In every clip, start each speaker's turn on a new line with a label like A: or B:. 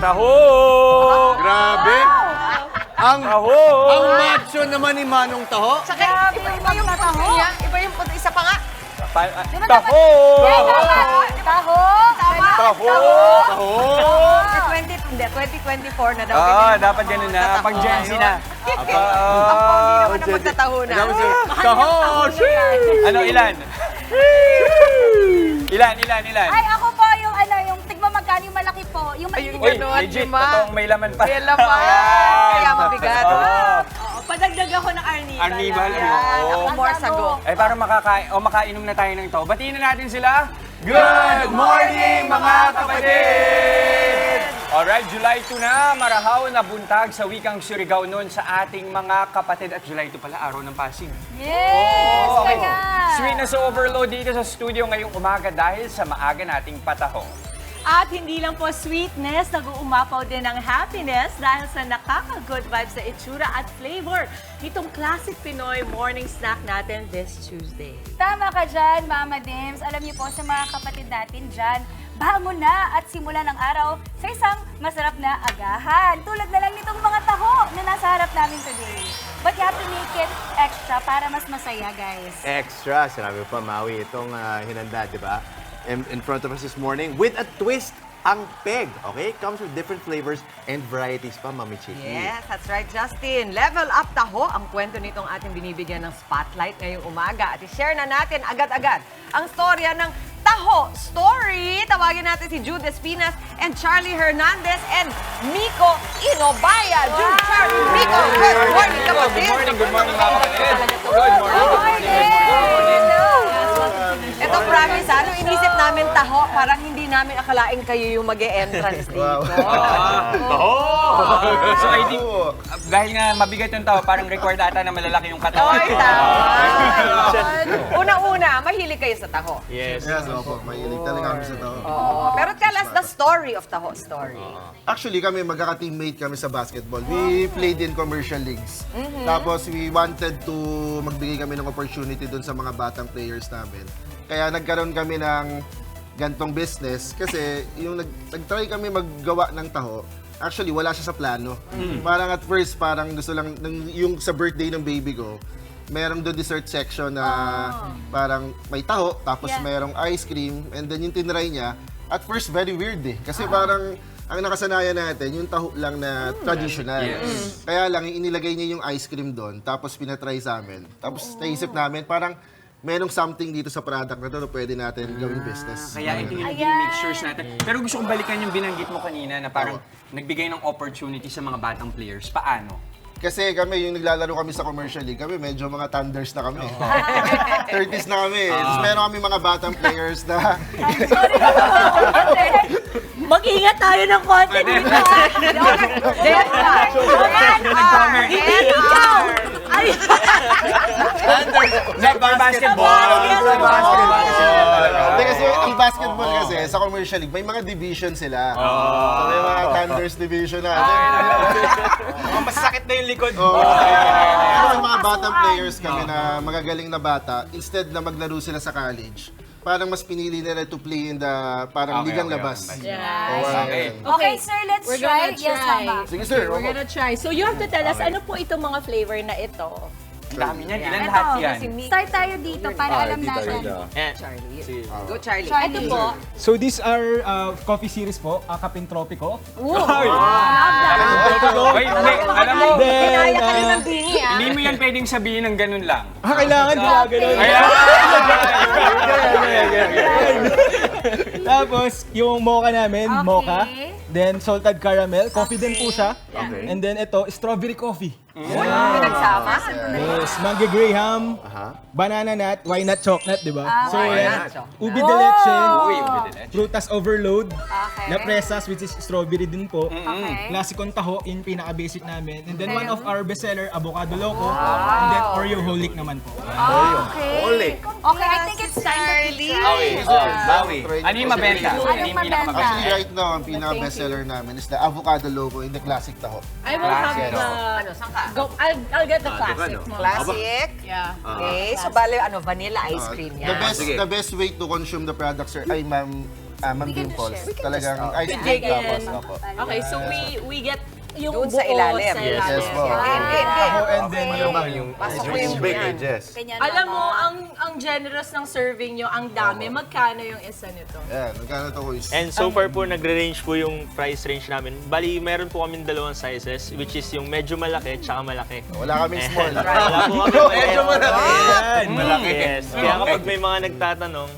A: Taho!
B: Grabe! Ang macho naman ni Manong Taho.
C: Saka iba yung taho. Iba yung isa pa nga.
A: Taho!
C: Taho.
A: Taho!
B: Taho!
C: 2024 na daw.
A: Dapat ganun na. Pag Gen Z na.
C: Ang pogi naman na magtataho na.
B: Taho!
A: Ano, ilan? Ilan?
D: Ay, ako po yung yung tigma magkano yung malaki po. Yung
C: Ayun,
D: maliit.
C: ganun.
A: Legit,
C: Juma.
A: totoong may laman pa.
C: Kaya laman. Kaya mabigat.
D: Padagdag ako ng Arnival.
A: Arnival.
C: Yan, ako more sago.
A: Ay, parang makainom na tayo ng to. Batiin na natin sila. Good morning, mga kapatid! Alright, July 2 na, marahaw na buntag sa wikang Surigao noon sa ating mga kapatid. At July 2 pala, araw ng Pasig.
D: Yes!
A: Okay.
D: Kaya.
A: Sweetness overload dito sa studio ngayong umaga dahil sa maaga nating pataho.
E: At hindi lang po sweetness, nag-uumapaw din ang happiness dahil sa nakaka-good vibes sa itsura at flavor nitong classic Pinoy morning snack natin this Tuesday.
D: Tama ka dyan, Mama Dims. Alam niyo po sa mga kapatid natin dyan, bangon na at simulan ang araw sa isang masarap na agahan. Tulad na lang nitong mga taho na nasa harap namin today. But you have to make it extra para mas masaya, guys.
B: Extra, sinabi pa, Maui, itong hinanda, di ba? In front of us this morning with a twist, ang peg, okay? Comes with different flavors and varieties pa, Mami Chiki.
C: Yes, that's right, Justin. Level up taho ang kwento nitong ating binibigyan ng spotlight ngayong umaga. At i-share na natin agad-agad ang storya ng Taho Story. Tawagin natin si Jude Espinas and Charlie Hernandez and Miko Inobaya. Jude, Charlie, Miko, good morning, kapatid.
A: Good morning, mga kapatid. Good morning.
C: Ito, promise, ano, inisip namin taho, parang hindi namin akalaing kayo yung mag-e-entrance dito.
A: So I think, dahil nga mabigat yung tao, parang required ata na malalaki yung katawan.
C: Oy, tama. Una-una, mahilig kayo sa taho.
B: Yes.
F: Yes, opo. Mahilig talaga kami sa tao.
C: Oo. Pero tell us the story of Taho Story.
F: Actually, kami magkaka-teammate kami sa basketball. We played in commercial leagues. Tapos, we wanted to magbigay kami ng opportunity dun sa mga batang players namin. Kaya nagkaroon kami ng gantong business kasi yung nag-try kami maggawa ng taho. Actually, wala siya sa plano. Parang at first, parang gusto lang, yung sa birthday ng baby ko, merong doon dessert section na parang may taho, tapos merong ice cream, and then yung tinry niya, at first, very weird eh. Kasi parang, ang nakasanayan natin, yung taho lang na traditional. Kaya lang, inilagay niya yung ice cream doon, tapos pinatry sa amin. Tapos naisip namin, parang, merong something dito sa product na ito na pwede natin gawing business.
A: Kaya ito yung naging mixtures natin. Pero gusto kong balikan yung binanggit mo kanina na parang nagbigay ng opportunity sa mga batang players. Paano?
F: Kasi kami, yung naglalaro kami sa commercial league, kami medyo mga thunders na kami. 30s na kami. Tapos meron kami mga batang players na...
E: Mag-ingat tayo ng konti dito. Ikaw! Ay!
A: Basketball!
F: Hindi kasi ang basketball kasi sa commercial league, may mga division sila. So, may mga thunders division na.
A: Masakit na yung likod.
F: May mga batang players kami na magagaling na bata, instead na maglaro sila sa college, parang mas pinili nila to play in the parang ligang labas.
D: Okay, sir, let's
E: We're
D: try.
E: gonna
D: Yes,
E: try.
D: Mama.
F: Sige sir,
E: We're gonna try. So you have to tell us, ano po itong mga flavor na ito?
A: Ang dami niyan. Ilan lahat yan?
D: Start tayo dito para alam natin.
C: Charlie. Go, Charlie.
D: Ito po.
G: So these are coffee series po, Akapin Tropico.
A: Wait, alam mo,
C: Pinaya ka rin ng bingi, ah.
A: hindi mo yan pwedeng sabihin ng ganun lang.
G: Kailangan di ba ganun? Tapos, yung mocha namin, mocha. Then, salted caramel. Coffee din po siya. And then, ito, strawberry coffee.
C: Pinagsama?
G: Yes, mango graham, banana nut, why not chocolate, di ba? So, yan.
C: not?
G: Ubi de leche,
A: Uy, pwede na.
G: frutas overload,
D: Okay.
G: na presas, which is strawberry din po.
D: Okay.
G: Classicon taho, yung pinaka-basic namin. And then, one of our bestseller, avocado loco. And then, Oreo Holic naman po.
D: Okay. Okay, I think it's time to
C: Charlie.
A: Bawi. Ano yung mabenta? Ano yung
D: mabenta?
A: pinakamabenta?
F: Actually, right now, ang pinaka-bestseller namin is the avocado loco in the classic taho.
E: I will have the...
C: Ano, saan ka?
E: Go, I'll get the classic.
C: Classic.
E: Yeah.
C: Okay, so bale, vanilla ice cream yan.
F: The best way to consume the product, sir, ay ma'am, Ma'am Dimples. Talagang ice cream
E: Dig
F: tapos.
E: in.
F: Opo.
E: Okay, so we get yung
C: Doon
E: buo
C: sa ilalim.
E: sa
F: Yes,
E: ilalim.
F: yes po.
G: Taho and then yung
C: Pasok ko
B: Yung
C: yung
B: big
C: yan.
B: Jess.
D: Ganyan,
E: Alam mo,
D: Mama.
E: ang generous ng serving nyo, ang dami. Magkano yung isa nito?
F: Ayan, magkano to Kuis?
H: And so far po, nagre-range po yung price range namin. Bali, meron po kami dalawang sizes, which is yung medyo malaki tsaka malaki.
F: Wala kaming small.
H: Wala po kami
B: Medyo malaki.
G: Yan,
B: Malaki.
H: Yes. Kaya kapag may mga nagtatanong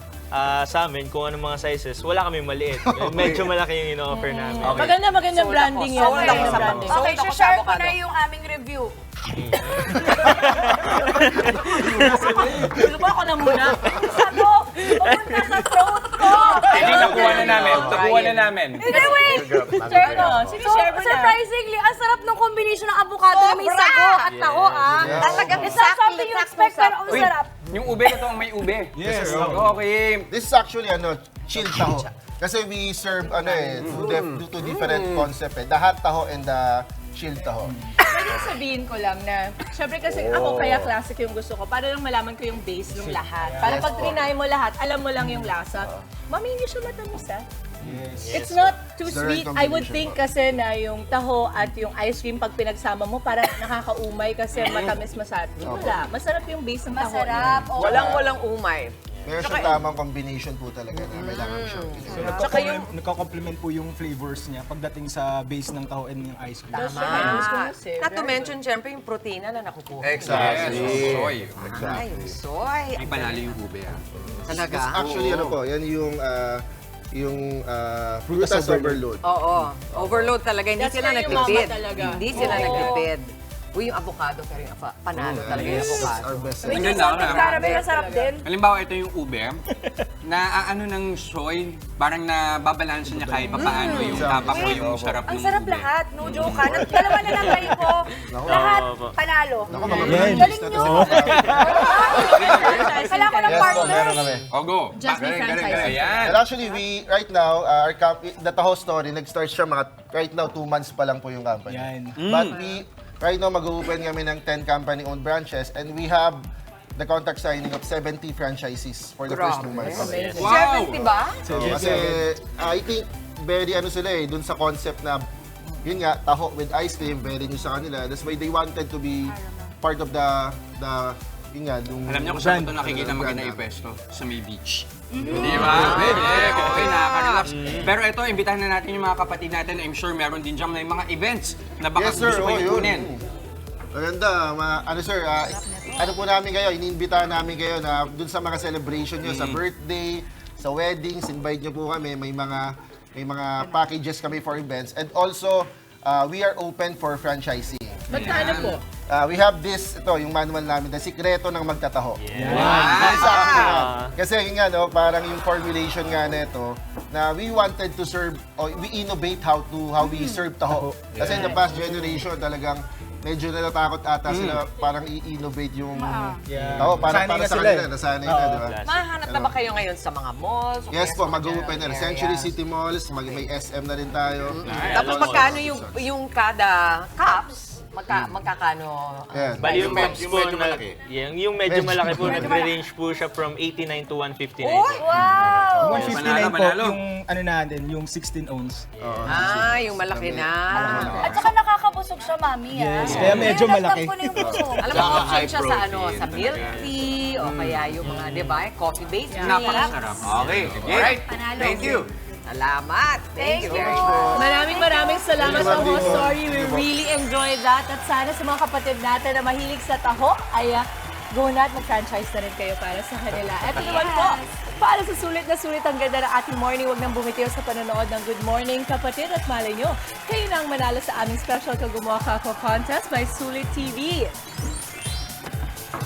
H: sa amin kung anong mga sizes, wala kami maliit. Medyo malaki yung ino-offer namin.
E: Magandang branding yan.
C: Sold ako
E: Magandang
C: sa
E: branding.
C: Sold
D: Okay,
C: ako sa
D: share ko
C: avocado.
D: na yung aming review.
E: Gusto ba ako na muna?
D: Sago! Pupunta sa throat ko!
A: Hindi, nakuha na namin. Nakuha na namin.
D: Hindi, wait!
E: Share mo. Sige,
D: So,
E: share mo na.
D: surprisingly, ang sarap ng combination ng avocado na may
C: Sobra!
D: sago at taho, ah.
C: Talagang
D: It's not something you expect, pero ang
A: Uy,
D: sarap.
A: yung ube na to ang may ube.
G: Yes.
A: Okay.
F: This is actually chill taho. Kasi we serve due to different concept The hot taho and the chill taho.
E: Pwede sabihin ko lang na, syempre kasi ako kaya classic yung gusto ko, para lang malaman ko yung base ng lahat. Para pag trinay mo lahat, alam mo lang yung lasa. Mami, hindi siya matamis, ah. It's not too
F: It's the right
E: sweet. I would
F: combination
E: think kasi na yung taho at yung ice cream pag pinagsama mo, para nakakaumay kasi matamis masarap. Wala. Masarap yung base ng taho.
D: Masarap. oo.
C: Walang umay.
F: Meron siyang tamang combination po talaga na kailangan siya.
E: Tsaka yung-
G: nagko-complement po yung flavors niya pagdating sa base ng taho and yung ice cream.
C: Not to mention, syempre, yung protina na nakukuha.
F: Exactly.
A: Soy.
C: Ay, soy.
A: May panalo yung ube.
C: Talaga?
F: Actually, yan yung frutas overload.
C: Oo. Overload talaga. Hindi
E: That's
C: sila
E: where yung mama
C: nagtipid.
E: talaga.
C: Hindi sila
E: Oo.
C: nagtipid. Uy, yung avocado, pero yung panalo talaga yung avocado.
F: Our best
A: Ang
F: seller.
A: ganda
D: Salted caramel, masarap din.
A: Halimbawa, ito yung ube, na ano ng soy, parang nababalansa niya kahit papaano yung tapak ko yung sarap
D: Ang
A: ng
D: sarap
A: ube.
D: lahat. No joke ka. Dalawa na lang kayo po. Lahat panalo.
F: Ako, mga
G: Yan.
F: brand
D: Galing
F: na
D: nyo.
F: to.
D: Kailangan ko ng
F: Yes po,
D: partner.
F: meron kami.
A: O, go. Ayan.
F: And actually, right now, the Taho story, nag-start siya right now, 2 months pa lang po yung company.
G: Yan.
F: But right now, mag-open kami ng 10 company-owned branches and we have the contract signing of 70 franchisees for the first 2 months.
A: Wow!
C: 70 ba?
F: So, kasi I think very sila dun sa concept na yun nga, taho with ice cream, very new sa kanila. That's why they wanted to be part of the yun nga,
A: Alam niyo kung saan ito nakikita maganda ipesto? Sa may beach. Di ba? Pwede. Okay, nakaka-relax. Pero ito, imbitahan na natin yung mga kapatid natin. I'm sure meron din dyan may mga events na baka
F: Yes, sir.
A: gusto kayo
F: yun.
A: kunin.
F: Maganda. Sir, ano po namin kayo, iniimbitahan namin kayo na dun sa mga celebration nyo, sa birthday, sa weddings, invite nyo po kami. May mga packages kami for events. And also, we are open for franchising.
E: Magkano po?
F: We have yung manual namin, the sikreto ng magtataho.
A: Wow!
F: Kasi yun nga, no, parang yung formulation nga nito, na we wanted to serve, we innovate how we serve taho. Kasi in the past generation, talagang medyo natatakot ata sila parang i-innovate yung taho. Para
G: Nasanay na
F: sa
G: sila
F: kanila, nasanay na, di ba?
C: Mahanap na ba kayo ngayon sa mga malls? o
F: Yes
C: kaya
F: po,
C: sa
F: mag-open na.
C: areas?
F: Century City Malls, may SM na rin tayo.
C: Tapos magkano yung kada cups? Magkakano?
F: Yes.
H: Bali yung cups
B: yung
H: po
B: medyo
H: na,
B: malaki.
H: yung medyo malaki po, nagre-range po siya from 89 to 159.
D: Wow!
G: 159 po
A: Panalo.
G: yung ano natin, yung 16 ounce.
C: Yung malaki na.
D: At saka nakakabusog siya, mami.
G: Yes, kaya medyo malaki.
D: Ko na yung busog.
C: Alam mo, option siya sa sa milk tea, o kaya yung mga, di ba, coffee-based drinks.
A: Napakasarap.
B: Okay.
C: Alright.
D: Panalo.
B: Thank you.
C: Salamat. Thank you
D: Thank
C: very
D: you.
C: much.
E: Maraming salamat sa
F: Thank you,
E: whole
F: ma'am.
E: story. We really enjoyed that. At sana sa mga kapatid natin na mahilig sa taho, ay go na at mag-franchise na rin kayo para sa kanila. Ito naman po, para sa sulit na sulit ang ganda ng ating morning, huwag nang bumitiw sa panonood ng Good Morning Kapatid at malay nyo, kayo na ang manalo sa aming special Kagumawa Kako Contest by Sulit TV.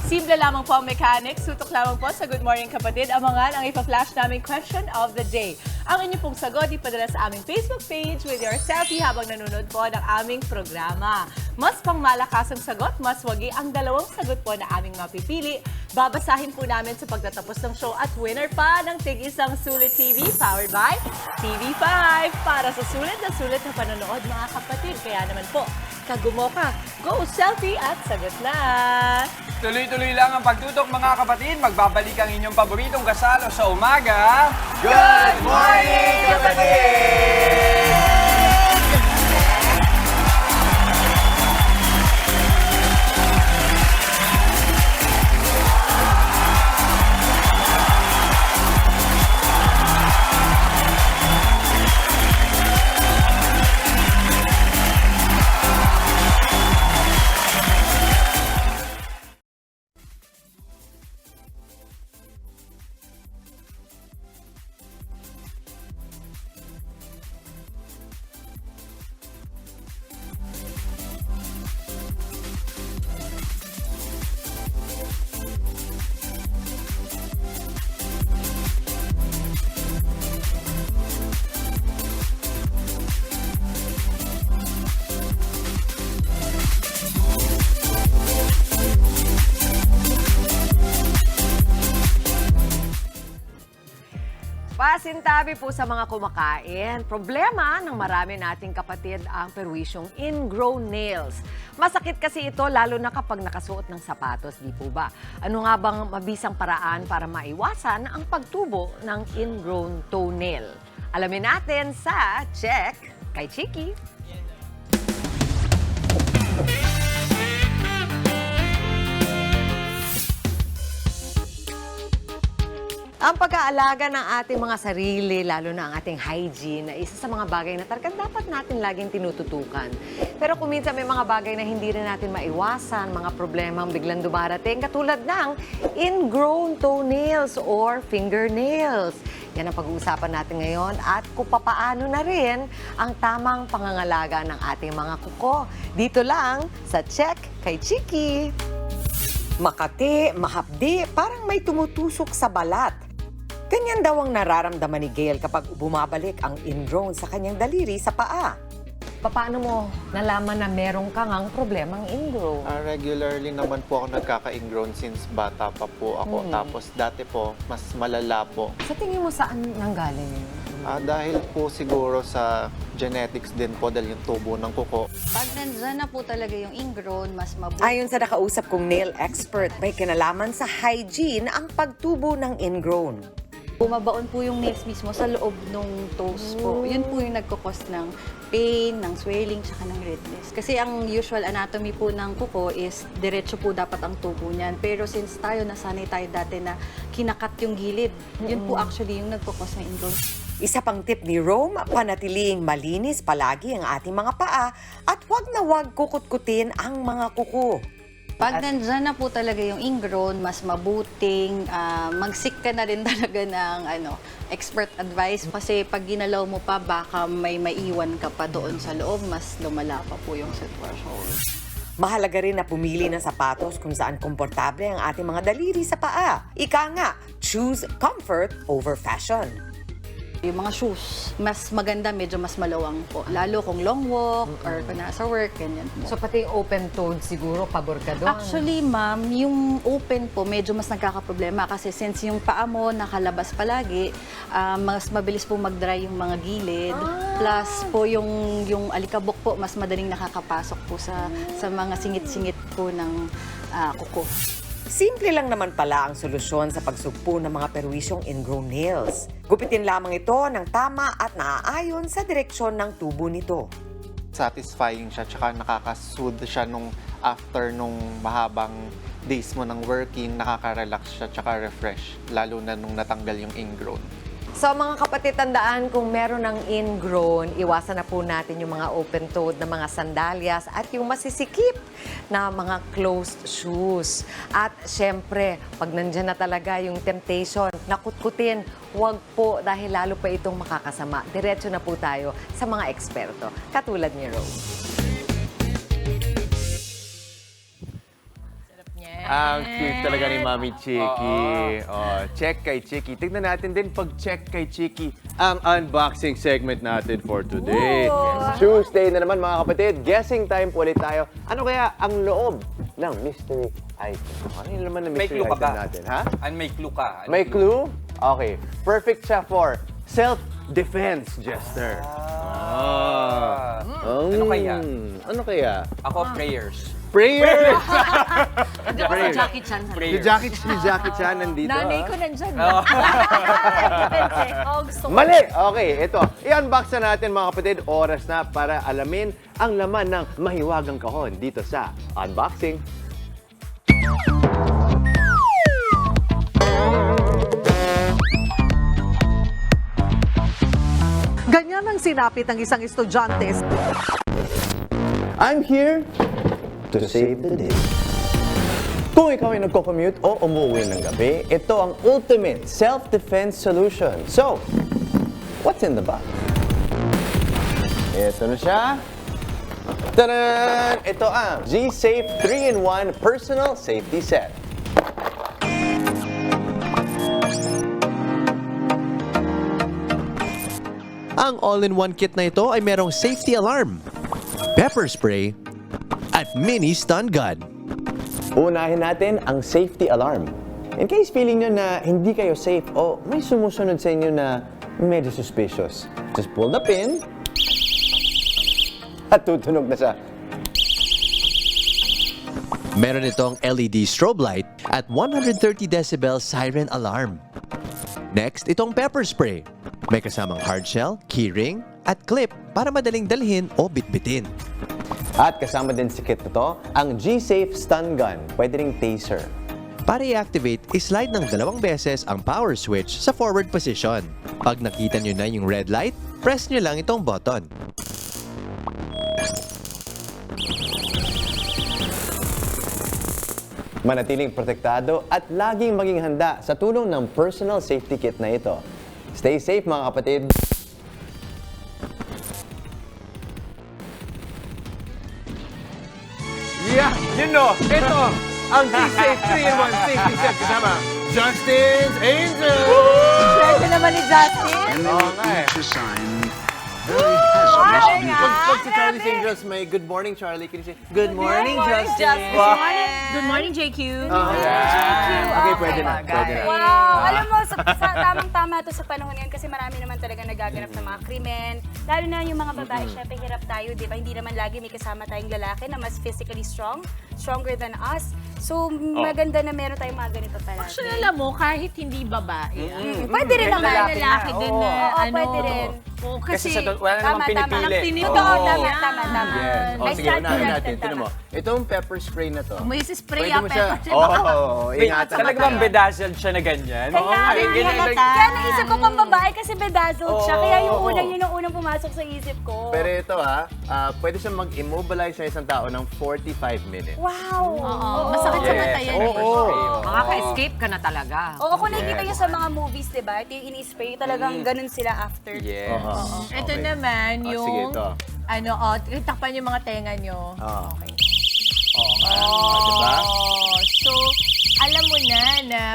E: Simple lamang po ang mechanics. Sutok lamang po sa Good Morning Kapatid. Abangan ang ipa-flash naming question of the day. Ang inyong pong sagot ipadala sa aming Facebook page with your selfie habang nanonood po ng aming programa. Mas pangmalakas ang sagot, mas wagi ang dalawang sagot po na aming mapipili. Babasahin po namin sa pagtatapos ng show at winner pa ng tig-isang Sulit TV powered by TV5 para sa sulit na panonood mga kapatid. Kaya naman po, kagumo ka, go selfie at sagot na!
A: Tuloy-tuloy lang ang pagtutok mga kapatid. Magbabalik ang inyong paboritong kasalo sa umaga.
B: Good morning, kapatid!
C: Pasintabi po sa mga kumakain. Problema ng marami nating kapatid ang perwisyong ingrown nails. Masakit kasi ito lalo na kapag nakasuot ng sapatos, di po ba? Ano nga bang mabisang paraan para maiwasan ang pagtubo ng ingrown toenail? Alamin natin sa Check kay Chiki. Ang pag-aalaga ng ating mga sarili, lalo na ang ating hygiene, ay isa sa mga bagay na talagang dapat natin laging tinututukan. Pero kung minsan may mga bagay na hindi rin natin maiwasan, mga problemang biglang dumarating, katulad ng ingrown toenails or fingernails. Yan ang pag-uusapan natin ngayon at kung papaano na rin ang tamang pangangalaga ng ating mga kuko. Dito lang sa Check kay Chiki. Makati, mahapdi, parang may tumutusok sa balat. Ganyan daw ang nararamdaman ni Gail kapag bumabalik ang ingrown sa kanyang daliri sa paa. Paano mo nalaman na meron kang ang problemang ingrown?
I: Regularly naman po ako nagkaka-ingrown since bata pa po ako. Tapos dati po, mas malala po.
C: Sa tingin mo saan nanggaling yun?
I: Dahil po siguro sa genetics din po dahil yung tubo ng kuko.
J: Pag nandyan na po talaga yung ingrown, mas mabuti.
C: Ayon sa nakausap kong nail expert, may kinalaman sa hygiene ang pagtubo ng ingrown.
J: Bumabaon po yung nails mismo sa loob ng toes po. Yun po yung nagkakos ng pain, ng swelling, tsaka ng redness. Kasi ang usual anatomy po ng kuko is diretso po dapat ang tubo niyan. Pero since tayo, nasanay tayo dati na kinakat yung gilid, yun po actually yung nagkakos ng ingrown.
C: Isa pang tip ni Rome, panatiliing malinis palagi ang ating mga paa at huwag na huwag kukutkutin ang mga kuko.
J: Pag nandyan na po talaga yung ingrown, mas mabuting mag-seek ka na rin talaga ng expert advice. Kasi pag ginalaw mo pa, baka may maiwan ka pa doon sa loob, mas lumala pa po yung sitwasyon.
C: Mahalaga rin na pumili ng sapatos kung saan komportable ang ating mga daliri sa paa. Ika nga, choose comfort over fashion.
J: Yung mga shoes, mas maganda, medyo mas malawang po. Lalo kung long walk or kung nasa work, ganyan po.
C: So pati yung open-toed siguro, pabor ka doon?
J: Actually, ma'am, yung open po, medyo mas nagkakaproblema kasi since yung paa mo nakalabas palagi, mas mabilis po mag-dry yung mga gilid. Plus po yung alikabok po, mas madaling nakakapasok po sa mga singit-singit po ng kuko.
C: Simple lang naman pala ang solusyon sa pagsugpo ng mga perwisyong ingrown nails. Gupitin lamang ito ng tama at naaayon sa direksyon ng tubo nito.
I: Satisfying siya, tsaka nakaka-soothe siya after nung mahabang days mo ng working, nakaka-relax siya, tsaka refresh, lalo na nung natanggal yung ingrown.
C: So mga kapatid, tandaan kung meron ng ingrown, iwasan na po natin yung mga open-toed na mga sandalyas at yung masisikip na mga closed shoes. At syempre, pag nandyan na talaga yung temptation, nakutkutin, huwag po dahil lalo pa itong makakasama. Diretso na po tayo sa mga eksperto, katulad ni Rose.
B: Ang cute talaga ni Mami Chiki. Check kay Chiki. Tignan natin din pag check kay Chiki ang unboxing segment natin for today. Tuesday na naman mga kapatid. Guessing time po ulit tayo. Ano kaya ang loob ng mystery item? Ano yung laman ng
A: May
B: mystery
A: clue ka
B: item
A: ba?
B: natin? Ha?
A: May clue ka.
B: May clue? Okay. Perfect siya for self-defense, Jester.
A: Ano kaya?
B: Ano kaya?
A: Ako, prayers.
B: sprayer!
C: Hindi ko sa Jackie Chan.
B: Si Jackie Chan nandito.
E: Nanay
B: ah.
E: ko nandyan.
D: Oh, gusto ko.
B: Mali! Okay, ito. I-unbox na natin mga kapatid. Oras na para alamin ang laman ng mahiwagang kahon dito sa Unboxing.
K: Ganyan ang sinapit ng isang estudyante.
B: I'm here to save the day. Kung ikaw ay nagko-commute o umuwi ng gabi, ito ang ultimate self-defense solution. So, what's in the box? Ito na siya. Taran! Ito ang G-Safe 3-in-1 Personal Safety Set. Ang all-in-one kit na ito ay merong safety alarm, pepper spray, at mini stun gun. Unahin natin ang safety alarm. In case feeling nyo na hindi kayo safe o may sumusunod sa inyo na medyo suspicious, just pull the pin at tutunog na siya. Meron itong LED strobe light at 130 decibel siren alarm. Next, itong pepper spray. May kasamang hard shell, keyring, at clip para madaling dalhin o bitbitin. At kasama din sa kit na to, ang G-Safe Stun Gun, pwede ring taser. Para i-activate, islide ng 2 beses ang power switch sa forward position. Pag nakita nyo na yung red light, press nyo lang itong button. Manatiling protektado at laging maging handa sa tulong ng personal safety kit na ito. Stay safe mga kapatid! Yeah, you know, ito ang G-Safe 3-in-1 Safety Set kasama Justin's Angel!
E: Pwede naman ni Justin.
B: Oo nga eh. Pag si Charlie's Angels, may good morning, Charlie. Can you say, good morning, Justin?
D: Good morning, JQ.
B: Okay, pwede na. Pwede na.
D: Wow! Alam mo, tamang-tama to sa panahon ngayon kasi marami naman talaga nagaganap ng mga krimen. Lalo na yung mga babae, syempre hirap tayo, di ba? Hindi naman lagi may kasama tayong lalaki na mas physically strong, stronger than us. So, maganda na meron tayong mga ganito palagi.
E: Actually, alam mo, kahit hindi babae,
D: Pwede rin naman.
E: lalaki din na,
D: Oo, pwede rin.
E: Oo,
A: Kasi
E: kasi,
A: wala namang pinipili.
D: Oo, tama.
B: Yes.
D: I
B: Sige,
D: stand
B: unahin
D: corrected,
B: natin. Tinan mo. Itong pepper spray na to.
E: may spray
B: Pwede mo siya. Oo,
A: Wait,
B: ingatan
A: talaga bang bedazzled siya na ganyan?
D: Kaya naisip ko pang babae kasi bedazzled siya. Kaya yun ang unang pumasok sa isip ko.
B: Pero ito pwede siyang mag-immobilize sa isang tao ng 45 minutes.
D: Wow!
E: masakit sa mata yan.
C: Makaka-escape ka na talaga.
D: Oo, kung nakikita nyo sa mga movies, diba? Ito yung ini-spray, talagang ganun sila after.
A: Yes.
E: Ito naman,
B: Sige,
E: yung,
B: ito.
E: takpan yung mga tenga nyo. Okay.
B: Diba?
E: So, alam mo na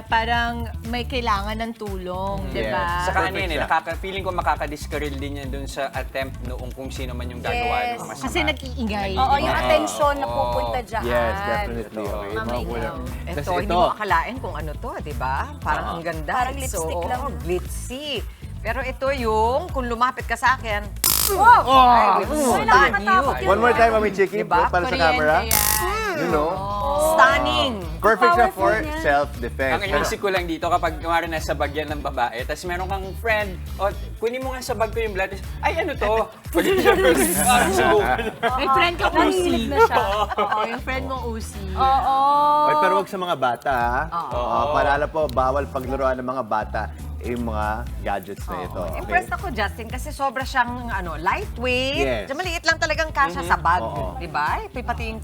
E: parang may kailangan ng tulong, di ba?
A: Saka ano
B: Perfect
A: yun
B: siya.
A: feeling ko makaka-discourage din yan dun sa attempt noong kung sino man yung gagawa ng masama.
E: Kasi nag-iingay.
D: Oo, yung attention na pupunta dyan.
B: Yes, definitely. Okay,
E: Mamaingaw.
C: Ito, hindi mo akalain kung ano to, di ba? Parang ang ganda.
D: Parang lipstick lang.
C: Glitzy. Pero ito yung, kung lumapit ka sa akin,
D: Wow!
C: I will stun you.
B: One more time, Mami Chiki,
C: Diba?
B: para sa camera. You know?
C: Stunning.
B: Perfect siya for
D: Powerful niya.
B: self-defense.
A: Ang inisip ko lang dito, kapag kumari nasa bagyan ng babae, tapos meron kang friend, o kunin mo nga sa bag ko yung blood, ay ano to? Pag siyempre, subukan.
E: May friend ka
D: Nanginig
E: Uzi.
D: na siya.
E: Oo, yung friend mo Uzi.
D: Oo.
B: Ay, pero wag sa mga bata, ha? Paalala po, bawal paglaruan ng mga bata yung mga gadgets na ito. Okay?
C: Impressed ako, Justin, kasi sobra siyang lightweight.
B: Yes.
C: Diyan, maliit lang talagang kasya sa bag.
B: Oo.
C: Di ba? Pati yung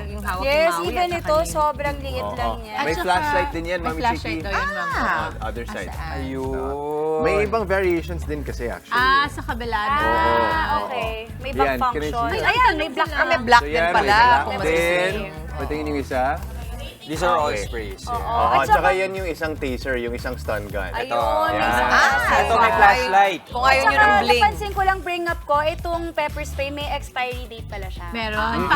C: yung hawak
D: Yes,
C: ni Maui.
D: even
C: at
D: ito,
C: saka ni-
D: sobrang liit lang niya.
B: May flashlight din yan,
E: May
B: Mami
E: flashlight
B: Chiki.
E: daw yun, ma'am.
B: Other side.
A: Ayun.
B: May ibang variations din kasi actually.
E: Sa kabila.
D: Okay. May
B: Yan,
D: back function.
B: kinesi-
D: Ayan, may black
C: May black
B: So
C: din
B: yan,
C: pala.
B: may
C: Kung
B: black din.
C: masising.
B: Patingin yung isa.
A: These are all sprays.
B: Oo, tsaka yan yung isang taser, yung isang stun gun.
D: Ayun, may
B: Yan.
D: isa.
A: Ito may flashlight.
C: Kung ayaw nyo ng
D: Tsaka
C: bling.
D: napansin ko lang bring up ko, itong pepper spray may expiry date pala siya.
E: Meron.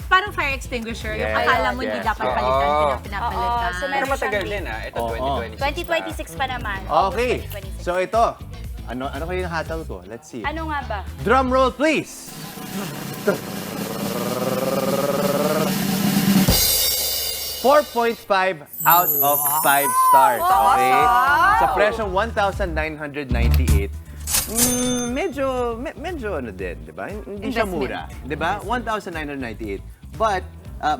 E: Parang fire extinguisher. Yung
B: Yes,
E: akala mo hindi
B: yes.
E: dapat palitan, pinapalitan.
D: Oo, so
A: Pero
D: meron
A: matagal
D: siyang
A: din ito
B: Oo.
A: 2026.
D: 2026 pa naman.
B: Okay.
D: August 2026.
B: So ito, ano kayo nahataw ko? Let's see.
D: Ano nga ba?
B: Drum roll, please! 4.5 out of 5 stars. Okay? Sa presyong 1,998, medyo ano din, di ba? Hindi siya mura, di ba? 1,998. But,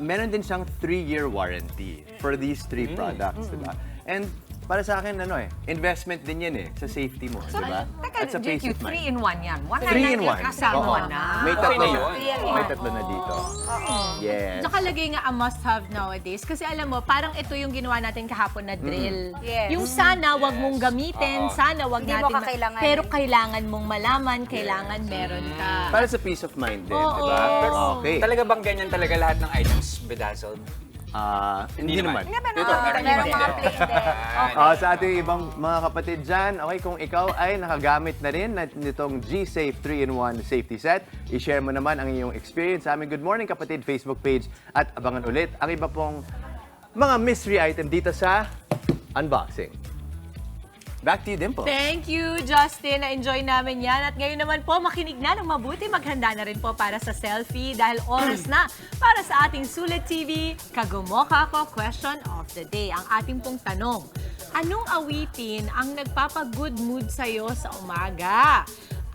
B: meron din siyang 3-year warranty for these 3 products, di ba? And para sa akin, investment din yan sa safety mo, di ba? At sa peace of mind.
C: 3-in-1 yan.
B: 3-in-1.
C: Kasama na.
B: May tatlo
A: Okay na
B: na.
A: yun.
B: May tatlo na dito. Yes.
E: Nakalagay nga a must-have nowadays. Kasi alam mo, parang ito yung ginawa natin kahapon na drill.
D: Yes.
E: Yung sana wag mong gamitin, sana wag
D: Hindi mo
E: natin.
D: kakailanganin.
E: Pero kailangan mong malaman, kailangan meron ka.
B: Para sa peace of mind din, di
E: Oo.
B: ba? Okay.
A: Talaga bang ganyan talaga lahat ng items bedazzled?
B: Hindi naman.
A: Ito,
D: Meron mga plain din.
B: Sa ating ibang mga kapatid dyan, okay, kung ikaw ay nakagamit na rin nitong G-Safe 3-in-1 safety set, i-share mo naman ang iyong experience sa aming Good Morning Kapatid Facebook page at abangan ulit ang iba pong mga mystery item dito sa Unboxing. Back to you, Dimple.
E: Thank you, Justin. Na-enjoy namin yan. At ngayon naman po, makinig na ng mabuti. Maghanda na rin po para sa selfie dahil oras na para sa ating Sulit TV Kagumoka Ko Question of the Day. Ang ating pong tanong, anong awitin ang nagpapa-good mood sa'yo sa umaga?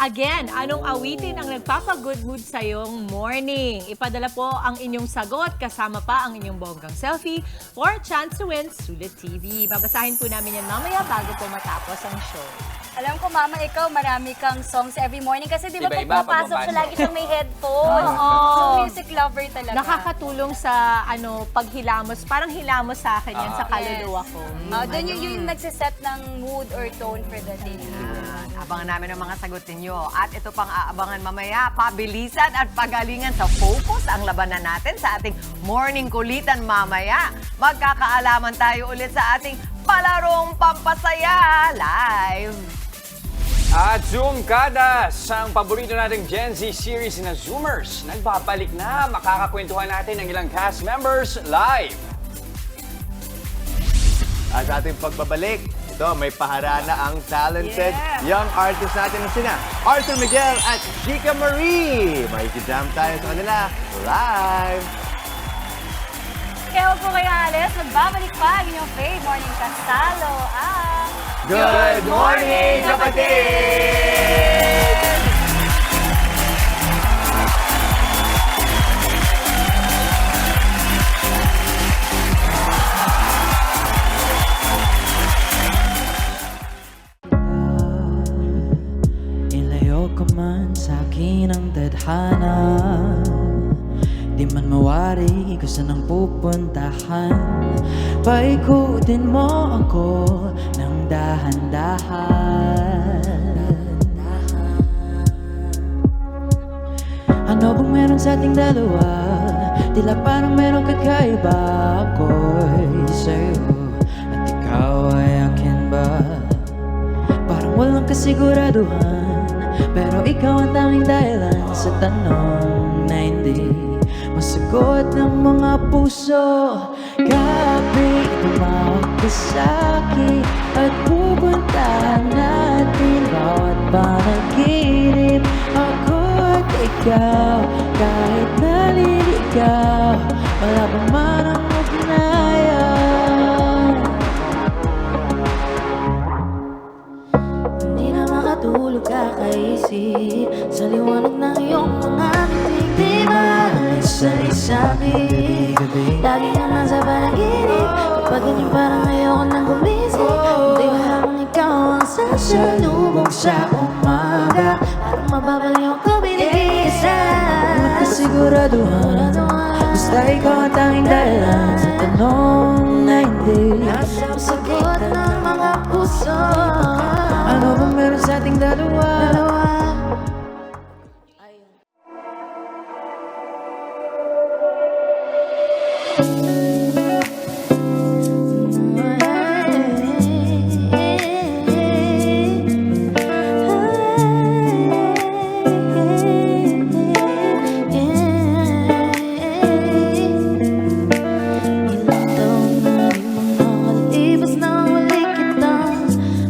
E: Again, anong awitin ang nagpapa-good mood sa iyong morning? Ipadala po ang inyong sagot kasama pa ang inyong bonggang selfie for a chance to win Sulit TV. Babasahin po namin yan mamaya bago po matapos ang show.
D: Alam ko, Mama, ikaw marami kang songs every morning kasi di ba pag
A: Iba-iba,
D: pumapasok siya,
A: pag
D: lagi siyang may headphone.
E: Oo.
D: So, music lover talaga.
E: Nakakatulong sa paghilamos. Parang hilamos sa akin yan sa kaluluwa ko.
D: Doon yung nagsiset ng mood or tone for the day.
C: Abangan namin ang mga sagot ninyo. At ito pang aabangan mamaya, pabilisan at pagalingan sa focus ang labanan natin sa ating morning kulitan mamaya. Magkakaalaman tayo ulit sa ating Palarong Pampasaya live.
A: At Zoom Kadas, ang paborito nating Gen Z series na Zoomers. Nagbabalik na, makakakwentuhan natin ang ilang cast members live.
B: At sa ating pagbabalik, ito, may paharana ang talented young artist natin na sina Arthur Miguel at Chika Marie. Makikijam tayo sa kanila live.
D: Kaya huwag po kayo alis, magbabalik pa ang inyong fave morning kasalo ang...
B: Good morning, kapatid!
L: Ilayo ka man sa akin ang tadhana, di man mawari kung saan ang pupuntahan. Paikutin mo ako ng dahan-dahan. Ano bang meron sa ating dalawa? Tila parang meron kakaiba. Ako'y sa'yo at ikaw ay akin ba? Parang walang kasiguraduhan, pero ikaw ang tanging dahilan sa tanong na hindi masagot ng mga puso. Kapit tumawag ka sa'kin at pupuntahan natin bawat panaginip. Ako at ikaw, kahit naliligaw, malabang man ang ugnayan. Hindi na makatulog kakaisip sa liwanag ng iyong mga titig. Di maalis sa isangin, lagi ka nasa panaginip. Kapag ganyan parang ayoko nang gumising, hindi mo habang ikaw ang sasalubong sa umaga. Parang mababaliw ko binigyan. Siguraduhan, basta ikaw ang tanging dahilan sa tanong na hindi masagot ng mga puso. Ano bang meron sa ating dalawa?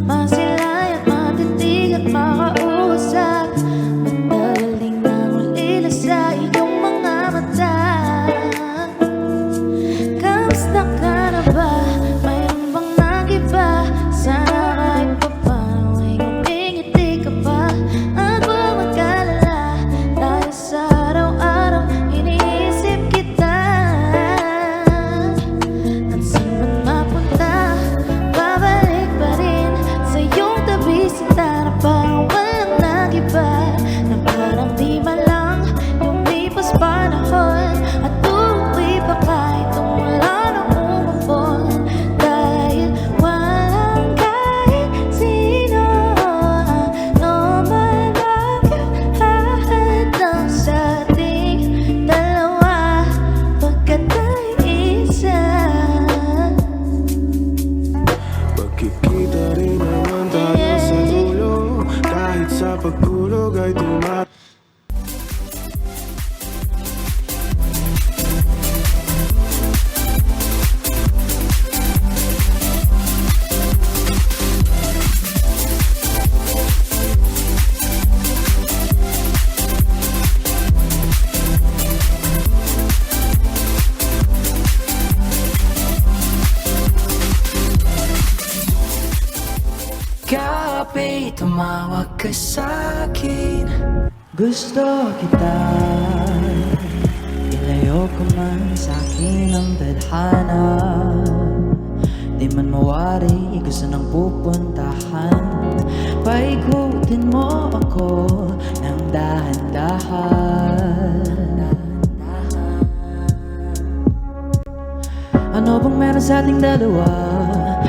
L: Masilayan, matitig at makausap. Kahapit tumawag ka sa'kin. Gusto kita, ilayo ko man sa'kin ang tadhana. Di man mawari, gusto nang pupuntahan. Paikutin mo ako ng dahan-dahan. Ano bang meron sa ating dalawa?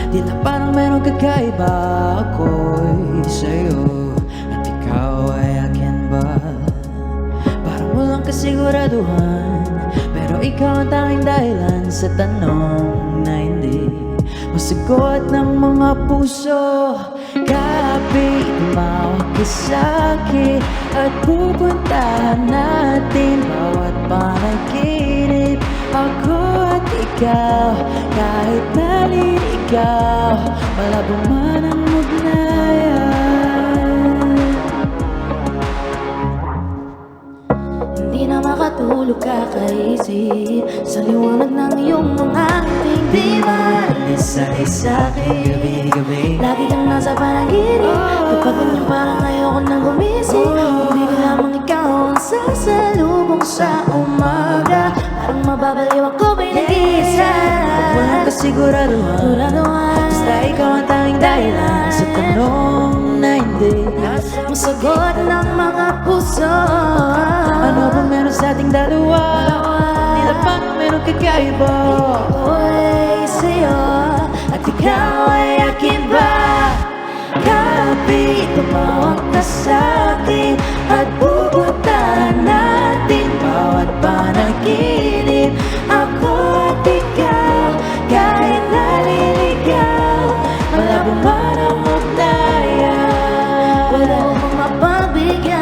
L: Tila parang meron kakaiba. Ako'y sa'yo at ikaw ay akin ba? Parang walang kasiguraduhan, pero ikaw ang tanging dahilan sa tanong na hindi masagot ng mga puso. Kahapit tumawag ka sa'kin at pupuntahan natin bawat panaginip. Ako at ikaw, kahit naliligaw, malabo man ang ugnayan. Hindi na makatulog kakaisip sa liwanag ng iyong mga ngiti. Di maalis sa'kin gabi-gabi, lagi kang nasa panaginip. Kapag ganyan parang ayoko nang gumising, hindi lamang ikaw ang sasalubong sa umaga. Parang mababaliw ako may nag-iisa. Walang kasiguraduhan, basta ikaw ang tanging dahilan sa tanong na hindi masagot ng mga puso. Ano bang meron sa ating dalawa? Tila parang meron kakaiba. Ako ay sa'yo at ikaw ay akin ba? Kahapit tumawag ka sa'kin at pupuntahan natin bawat panaginip. Ako at ikaw, kahit naliligaw, malabo man ang ugnayan, wala akong mapagbigyan.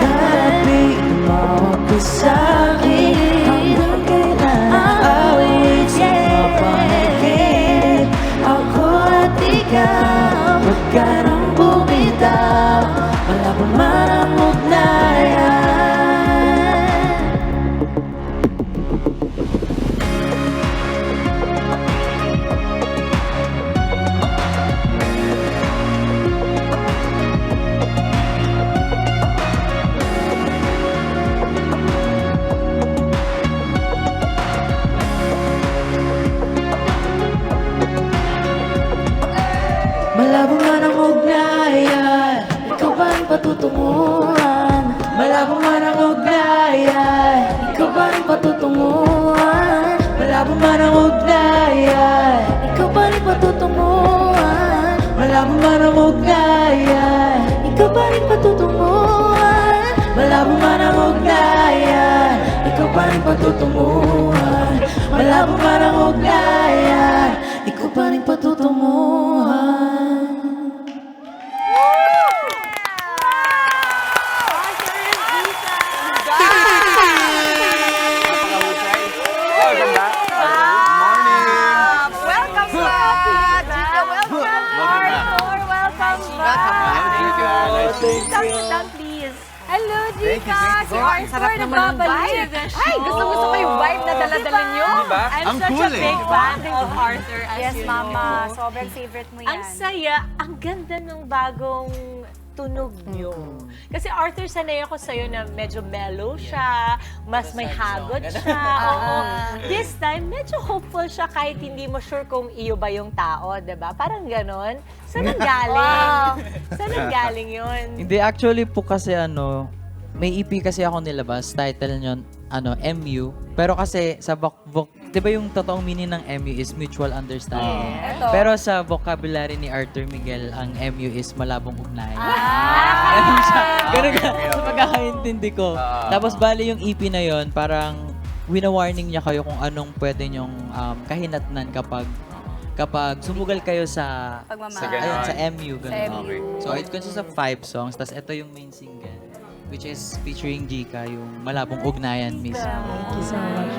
L: Kahapit tumawag ka sa'kin hanggang kailan awit sa mga panaginip. Ako at ikaw, huwag ka nang bumitaw, malabo man ang ugnayan. Malabo man ang ugnayan, ikaw ba ang patutunguhan? Malabo man ang ugnayan, ikaw ba ang patutunguhan? Malabo man ang ugnayan, ikaw ba ang patutunguhan? Malabo man ang ugnayan, ikaw ba ang patutunguhan? Malabo man ang ugnayan, ikaw ba ang patutunguhan? Malabo man ang ugnayan, ikaw ba ang patutunguhan?
A: Oh, ganda.
C: Welcome back! Chika, welcome!
D: Welcome back! Sit down, please. Hello, Jika! Si
C: Ang sarap
D: Arthur
C: naman ng
D: nagbabalik.
C: vibe. Ay, gusto ko yung vibe na dala-dala nyo.
A: Diba?
E: I'm such a big fan of Arthur, as
D: Yes,
E: you
D: Mama.
E: know.
D: Sobrang favorite mo yan.
E: Ang saya, ang ganda ng bagong tunog nyo. Kasi Arthur, sanay ako sa'yo na medyo mellow siya, mas may hagod siya. Oo. This time, medyo hopeful siya kahit hindi mo sure kung iyo ba yung tao, diba? Parang ganon. Saan ang galing? Saan ang galing yun?
M: Hindi, actually po kasi may EP kasi ako nilabas, title nyo, MU. Pero kasi sa di ba yung totoong meaning ng MU is mutual understanding?
D: Ito.
M: Pero sa vocabulary ni Arthur Miguel, ang MU is malabong ugnayan. Ganun ka, sa pagkakaintindi ko. Tapos bali yung EP na yon, parang wina-warning niya kayo kung anong pwede nyong kahinatnan kapag sumugal kayo sa
D: Pagmamahal.
M: ayun, sa MU. Ganun.
D: Sa MU.
M: Okay. So it consists of 5 songs, tas ito yung main single, which is featuring Jika, yung malabong ugnayan mismo.
J: Thank you so much.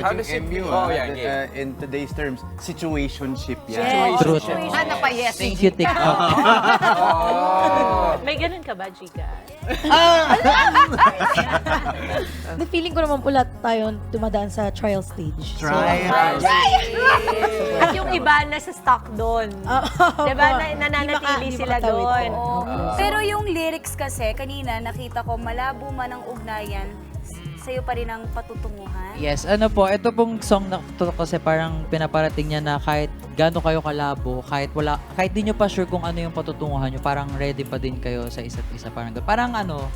A: How
B: At
A: does it
B: yung MU,
A: feel? Oh, yeah, yeah.
B: in today's terms, situationship yan.
D: Yes.
M: Truth.
C: Ano pa, yes?
M: Thank you, TikTok.
E: May ganun ka ba, Jika?
L: The feeling ko naman po lahat tayo dumadaan sa trial stage.
E: At yung iba nasa stock doon. Diba? Nananatili sila doon.
D: Pero yung lyrics kasi, kanina nakita ko, malabo man ang ugnayan, sa'yo pa rin ang patutunguhan.
M: Yes, ano po, ito pong song na to kasi parang pinaparating niya na kahit gaano kayo kalabo, kahit di nyo pa sure kung ano yung patutunguhan nyo, parang ready pa din kayo sa isa't isa. Parang ano,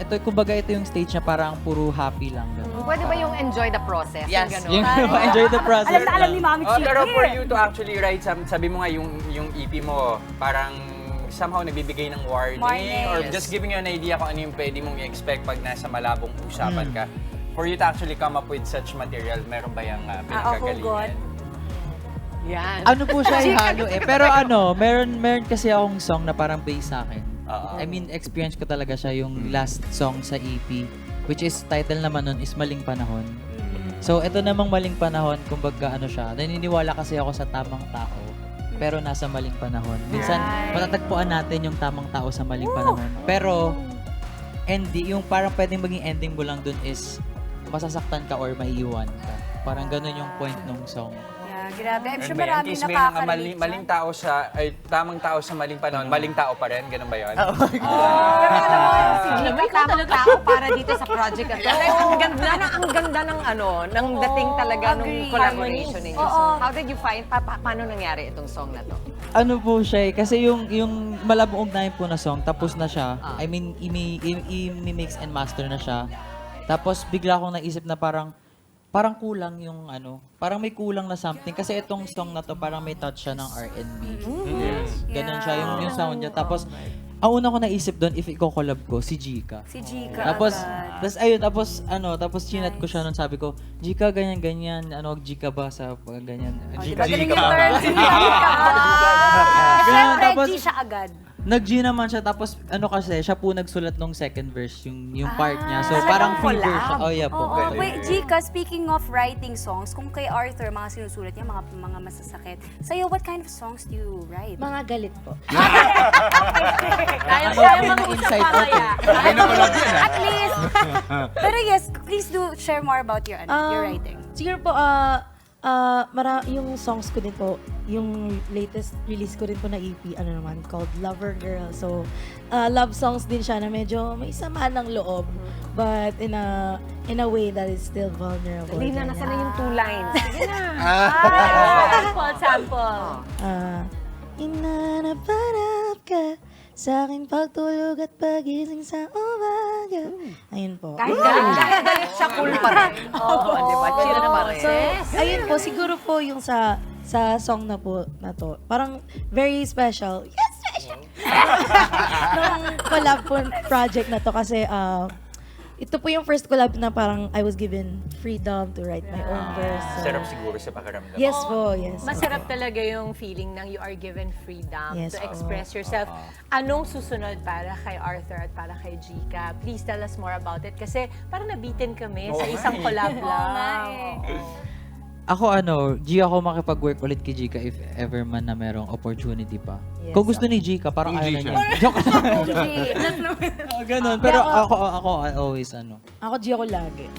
M: ito, kumbaga ito yung stage na parang puro happy lang. Ganun.
C: Pwede ba yung enjoy the process?
M: Yes,
C: Yung
M: yung enjoy the process.
D: Alam ni Mami Chiki.
A: Pero for you to actually write, sabi mo nga yung EP mo, parang somehow nagbibigay ng warning or just giving you an idea kung ano yung pwede mong i-expect pag nasa malabong usapan ka. For you to actually come up with such material, meron ba yung pinagkagalingan?
C: Yan.
M: Ano po siya ihalo eh. Pero ano, meron kasi akong song na parang based sa akin. I mean, experience ko talaga siya yung last song sa EP, which is title naman nun is Maling Panahon. So, ito namang Maling Panahon, kumbaga ano siya, naniniwala kasi ako sa tamang tao, pero nasa maling panahon. Minsan, matatagpuan natin yung tamang tao sa maling panahon. Pero, yung parang pwedeng maging ending mo lang dun is masasaktan ka or maiiwan ka. Parang ganun yung point ng song.
D: Yeah, grabe. I'm sure
A: Ano ba yan?
D: maraming
A: Case may
D: nakaka-relate
A: maling tao tamang tao sa maling panahon, maling tao pa rin, ganun ba yun?
C: Pero alam mo, si Gina, tamang tao para dito sa project na to. Ang ganda ng dating talaga nung collaboration ninyo. So, how did you find, paano nangyari itong song na to?
M: Ano po siya eh, kasi yung Malabong Ugnayan po na song, tapos na siya. I mean, i-mix and master na siya. Tapos bigla akong naisip na parang kulang yung parang may kulang na something. Kasi itong song na to, parang may touch siya ng R&B. Yes. Ganun siya yung sound niya. Tapos, ang una ko naisip doon, if i-collab ko, si Jika.
D: Si Jika.
M: Tapos chinat ko siya nun, sabi ko, Jika, ganyan-ganyan, Jika ba sa ganyan?
D: Jika ba? Siyempre, G siya agad.
M: Nag-G naman siya, tapos kasi, siya po nagsulat nung second verse, yung part niya. So, parang free version. Oh, yeah po.
D: Wait, Jika, speaking of writing songs, kung kay Arthur, mga sinusulat niya, mga masasakit. Sa'yo, what kind of songs do you write?
L: Mga galit po.
E: Kaya mag-usap mamaya.
D: At least. Pero yes, please do share more about your writing.
L: Siguro po, yung songs ko din po, yung latest release ko rin po na EP, called Lover Girl. So, love songs din siya na medyo may sama ng loob, but in a way that is still vulnerable.
C: Hindi na, nasa na yung 2 lines. Sige na.
E: Sample.
L: Inanapanap ka sa aking pagtulog at pagising sa umaga. Ayun po.
C: Kahit galit siya, cool pa rin. Oo, di ba? Chill pa rin.
L: So, ayun po, siguro po yung sa song na to, parang very special. Yes, special! Nung collab po project na to kasi ito po yung first collab na parang I was given freedom to write my own verse. So.
A: Sarap siguro sa pakiramdam.
L: Yes po, yes.
E: Masarap talaga yung feeling ng you are given freedom
L: Yes
E: to
L: po.
E: express yourself. Anong susunod para kay Arthur at para kay Jika? Please tell us more about it kasi parang nabitin kami sa isang collab lang.
M: Ako G ako makipag-work ulit kay Jika if ever man na merong opportunity pa.
L: Yes.
M: Kung gusto ni Jika, parang ayaw na niya. Joke lang. Ganun. Pero ako always
L: Ako, G ako lagi.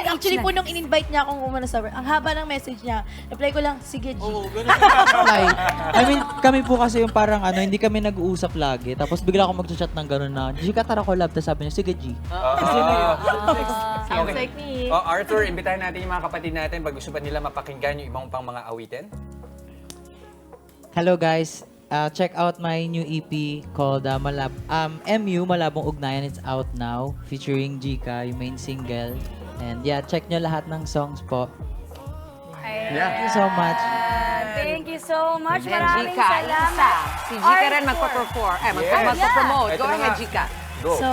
L: Actually po, nung in-invite niya akong umano sa work, ang haba ng message niya, reply ko lang, sige, G.
M: Like, I mean, kami po kasi yung parang hindi kami nag-uusap lagi. Tapos bigla ako mag-chat ng gano'n na, Jika, tara collab. Tapos sabi niya, sige, G.
E: Sounds like me.
A: Arthur, imbitahan natin yung mga kapatid natin pag gusto pa nila mapakinggan yung ibang pang mga awitin.
M: Hello guys, check out my new EP called MU, Malabong Ugnayan. It's out now, featuring Jika, yung main single. And yeah, check nyo lahat ng songs po. Thank you so much.
D: Thank you so much.
C: And
D: Maraming
C: Jika,
D: salamat.
C: isa. Si Jika rin
D: Arthur.
C: magpa-perform.
A: Yes.
C: Magpa-promote.
A: Ito
C: Go
A: na
C: ahead,
A: nga.
C: Jika.
A: Go.
L: So,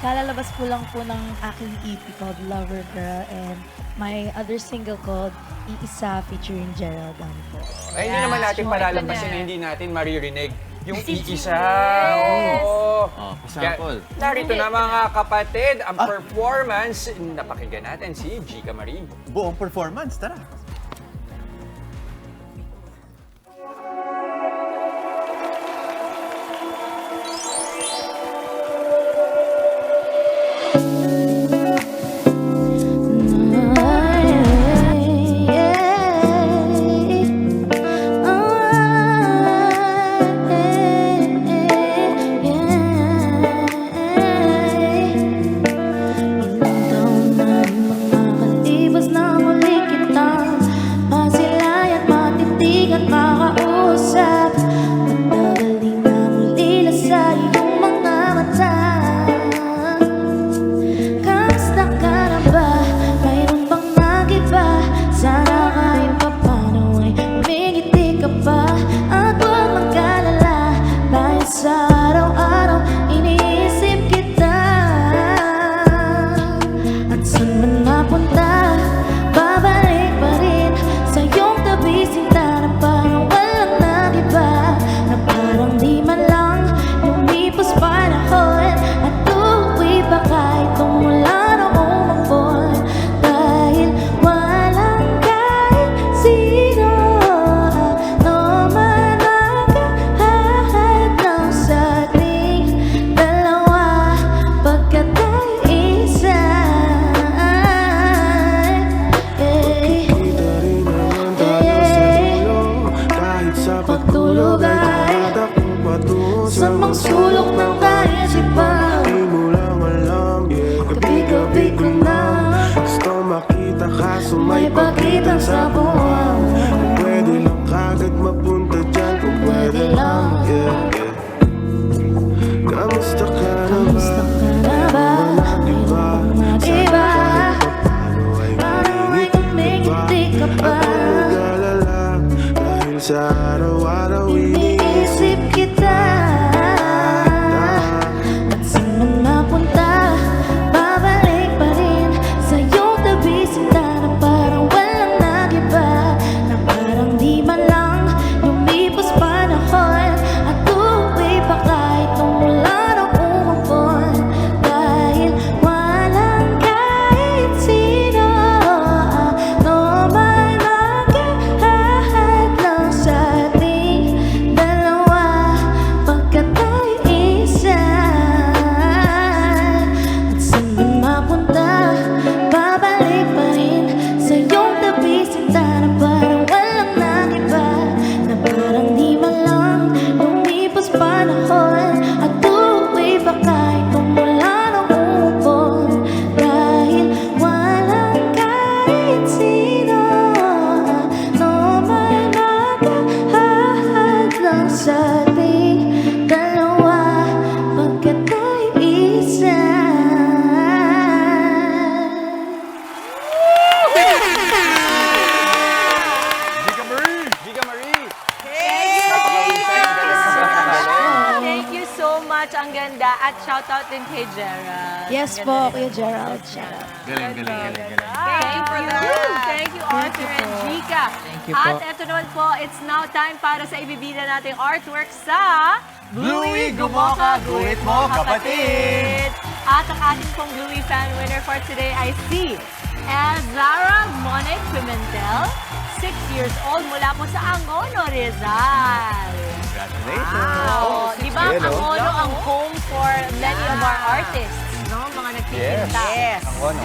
L: kalalabas po lang po ng aking EP called Lover Girl and my other single called Iisa featuring Gerald po.
A: Ay, hindi naman natin palalampasin, hindi natin maririnig yung iisa.
D: Yes.
A: Oo.
B: Sample.
A: Kaya, narito na mga kapatid, ang performance. Napakinggan natin si Jika Marie.
B: Buong performance, tara.
N: sa araw-araw
L: Iniisip kita at saan man mapunta, babalik pa rin sa iyong tabi, sinta na parang walang nagiba, na parang di man lang lumipos panahon, at tuwi pa kahit nung wala nang umupon, dahil walang kahit sino no man magkahahad lang sa ating dalawa pagkat tayo isa. At saan man mapunta, babalik pa rin sa iyong tabi, sinta na parang walang nagiba, na parang di man lang lumipos panahon, at tuwi pa kahit kung wala nang umupon, dahil walang kahit sino no man magkahahad lang sa ating dalawa pagkat tayo isa.
A: Giga Marie! Giga Marie!
E: Thank you so much. Ang ganda. At shoutout din kay Gerald.
L: Yes po, Kuya Gerald.
B: Galing.
E: Thank you, Arthur and Jika.
M: Thank you po.
E: At eto naman po, it's now time para sa ibibida nating artwork sa
B: Bluey, gumoka, guhit mo, kapatid!
E: At ang ating pong Bluey fan winner for today ay si Elzara Monic Pimentel, 6 years old, mula po sa Angono, Rizal.
B: Congratulations!
E: Wow! Di ba ang
B: Ayan, oh.
E: Angono ang home for many of our artists, no? Mga nagtitinta.
C: Yes.
A: Ang ano?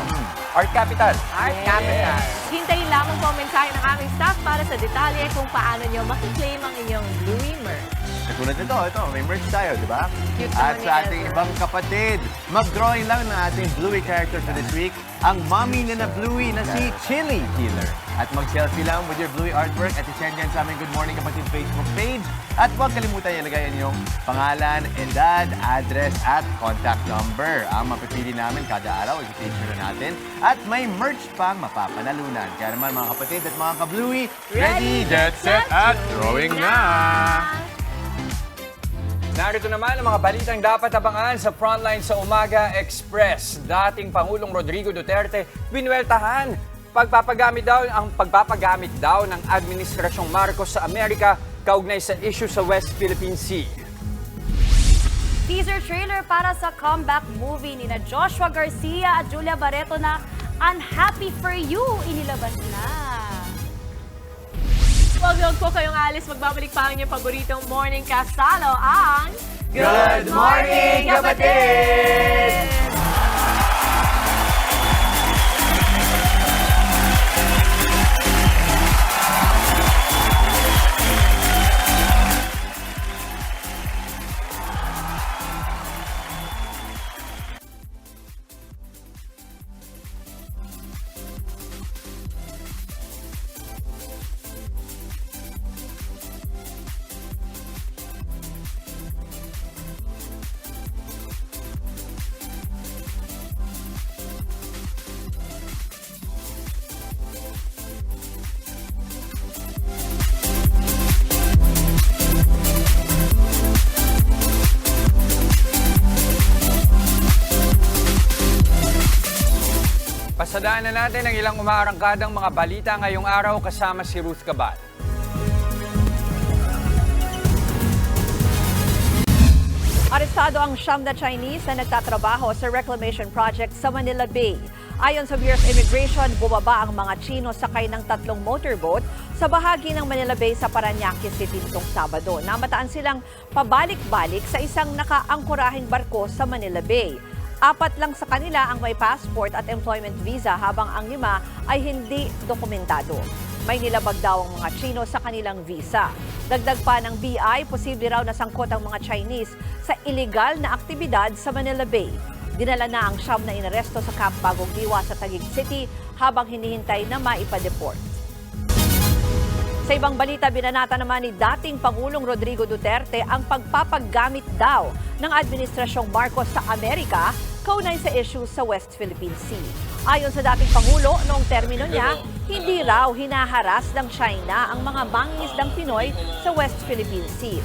A: Art Capital.
C: Art Capital.
E: Hintayin lamang po ang mensahe ng aming staff para sa detalye kung paano nyo makiklaim ang inyong Bluey merch.
B: Katulad nito, may merch tayo, di ba?
E: Cute
B: At
E: naman ni
B: sa ating
E: Elder.
B: ibang kapatid, mag-drawing lang ng ating Bluey character for this week, ang mommy na Bluey na si Chili Healer. At mag-selfie lang with your Bluey artwork at i-send yan sa aming Good Morning Kapatid Facebook page. At huwag kalimutan ilagay ang iyong pangalan, edad, address, at contact number. Ang mapipili namin kada araw, i-feature na natin. At may merch pang mapapanalunan. Kaya naman mga kapatid at mga ka-Bluey, ready, get set, at drawing na!
A: Narito naman ang mga balitang dapat abangan sa Frontline sa Umaga Express. Dating Pangulong Rodrigo Duterte, binueltahan pagpapagamit daw ng Administrasyong Marcos sa Amerika kaugnay sa issue sa West Philippine Sea.
D: Teaser trailer para sa comeback movie ni na Joshua Garcia at Julia Barreto na Unhappy for You inilabas na.
E: Huwag po kayong alis. Magbabalik pa ang inyong paboritong morning kasalo, ang
A: Good Morning, Kapatid! Pasadaan na natin ang ilang umaarangkadang mga balita ngayong araw kasama si Ruth Cabal.
O: Arestado ang 9 na Chinese na nagtatrabaho sa reclamation project sa Manila Bay. Ayon sa Bureau of Immigration, bumaba ang mga Chino sakay ng 3 motorboat sa bahagi ng Manila Bay sa Parañaque City nitong Sabado. Namataan silang pabalik-balik sa isang nakaangkorahing barko sa Manila Bay. 4 lang sa kanila ang may passport at employment visa habang ang 5 ay hindi dokumentado. May nilabag daw ang mga Chino sa kanilang visa. Dagdag pa ng BI, posible raw na sangkot ang mga Chinese sa illegal na aktibidad sa Manila Bay. Dinala na ang 9 na inaresto sa Camp Bagong Diwa sa Taguig City habang hinihintay na maipa-deport. Sa ibang balita, binanata naman ni dating Pangulong Rodrigo Duterte ang pagpapagamit daw ng Administrasyong Marcos sa Amerika kaugnay sa issue sa West Philippine Sea. Ayon sa dating Pangulo, noong termino niya, hindi raw hinaharas ng China ang mga mangingisdang Pinoy sa West Philippine Sea.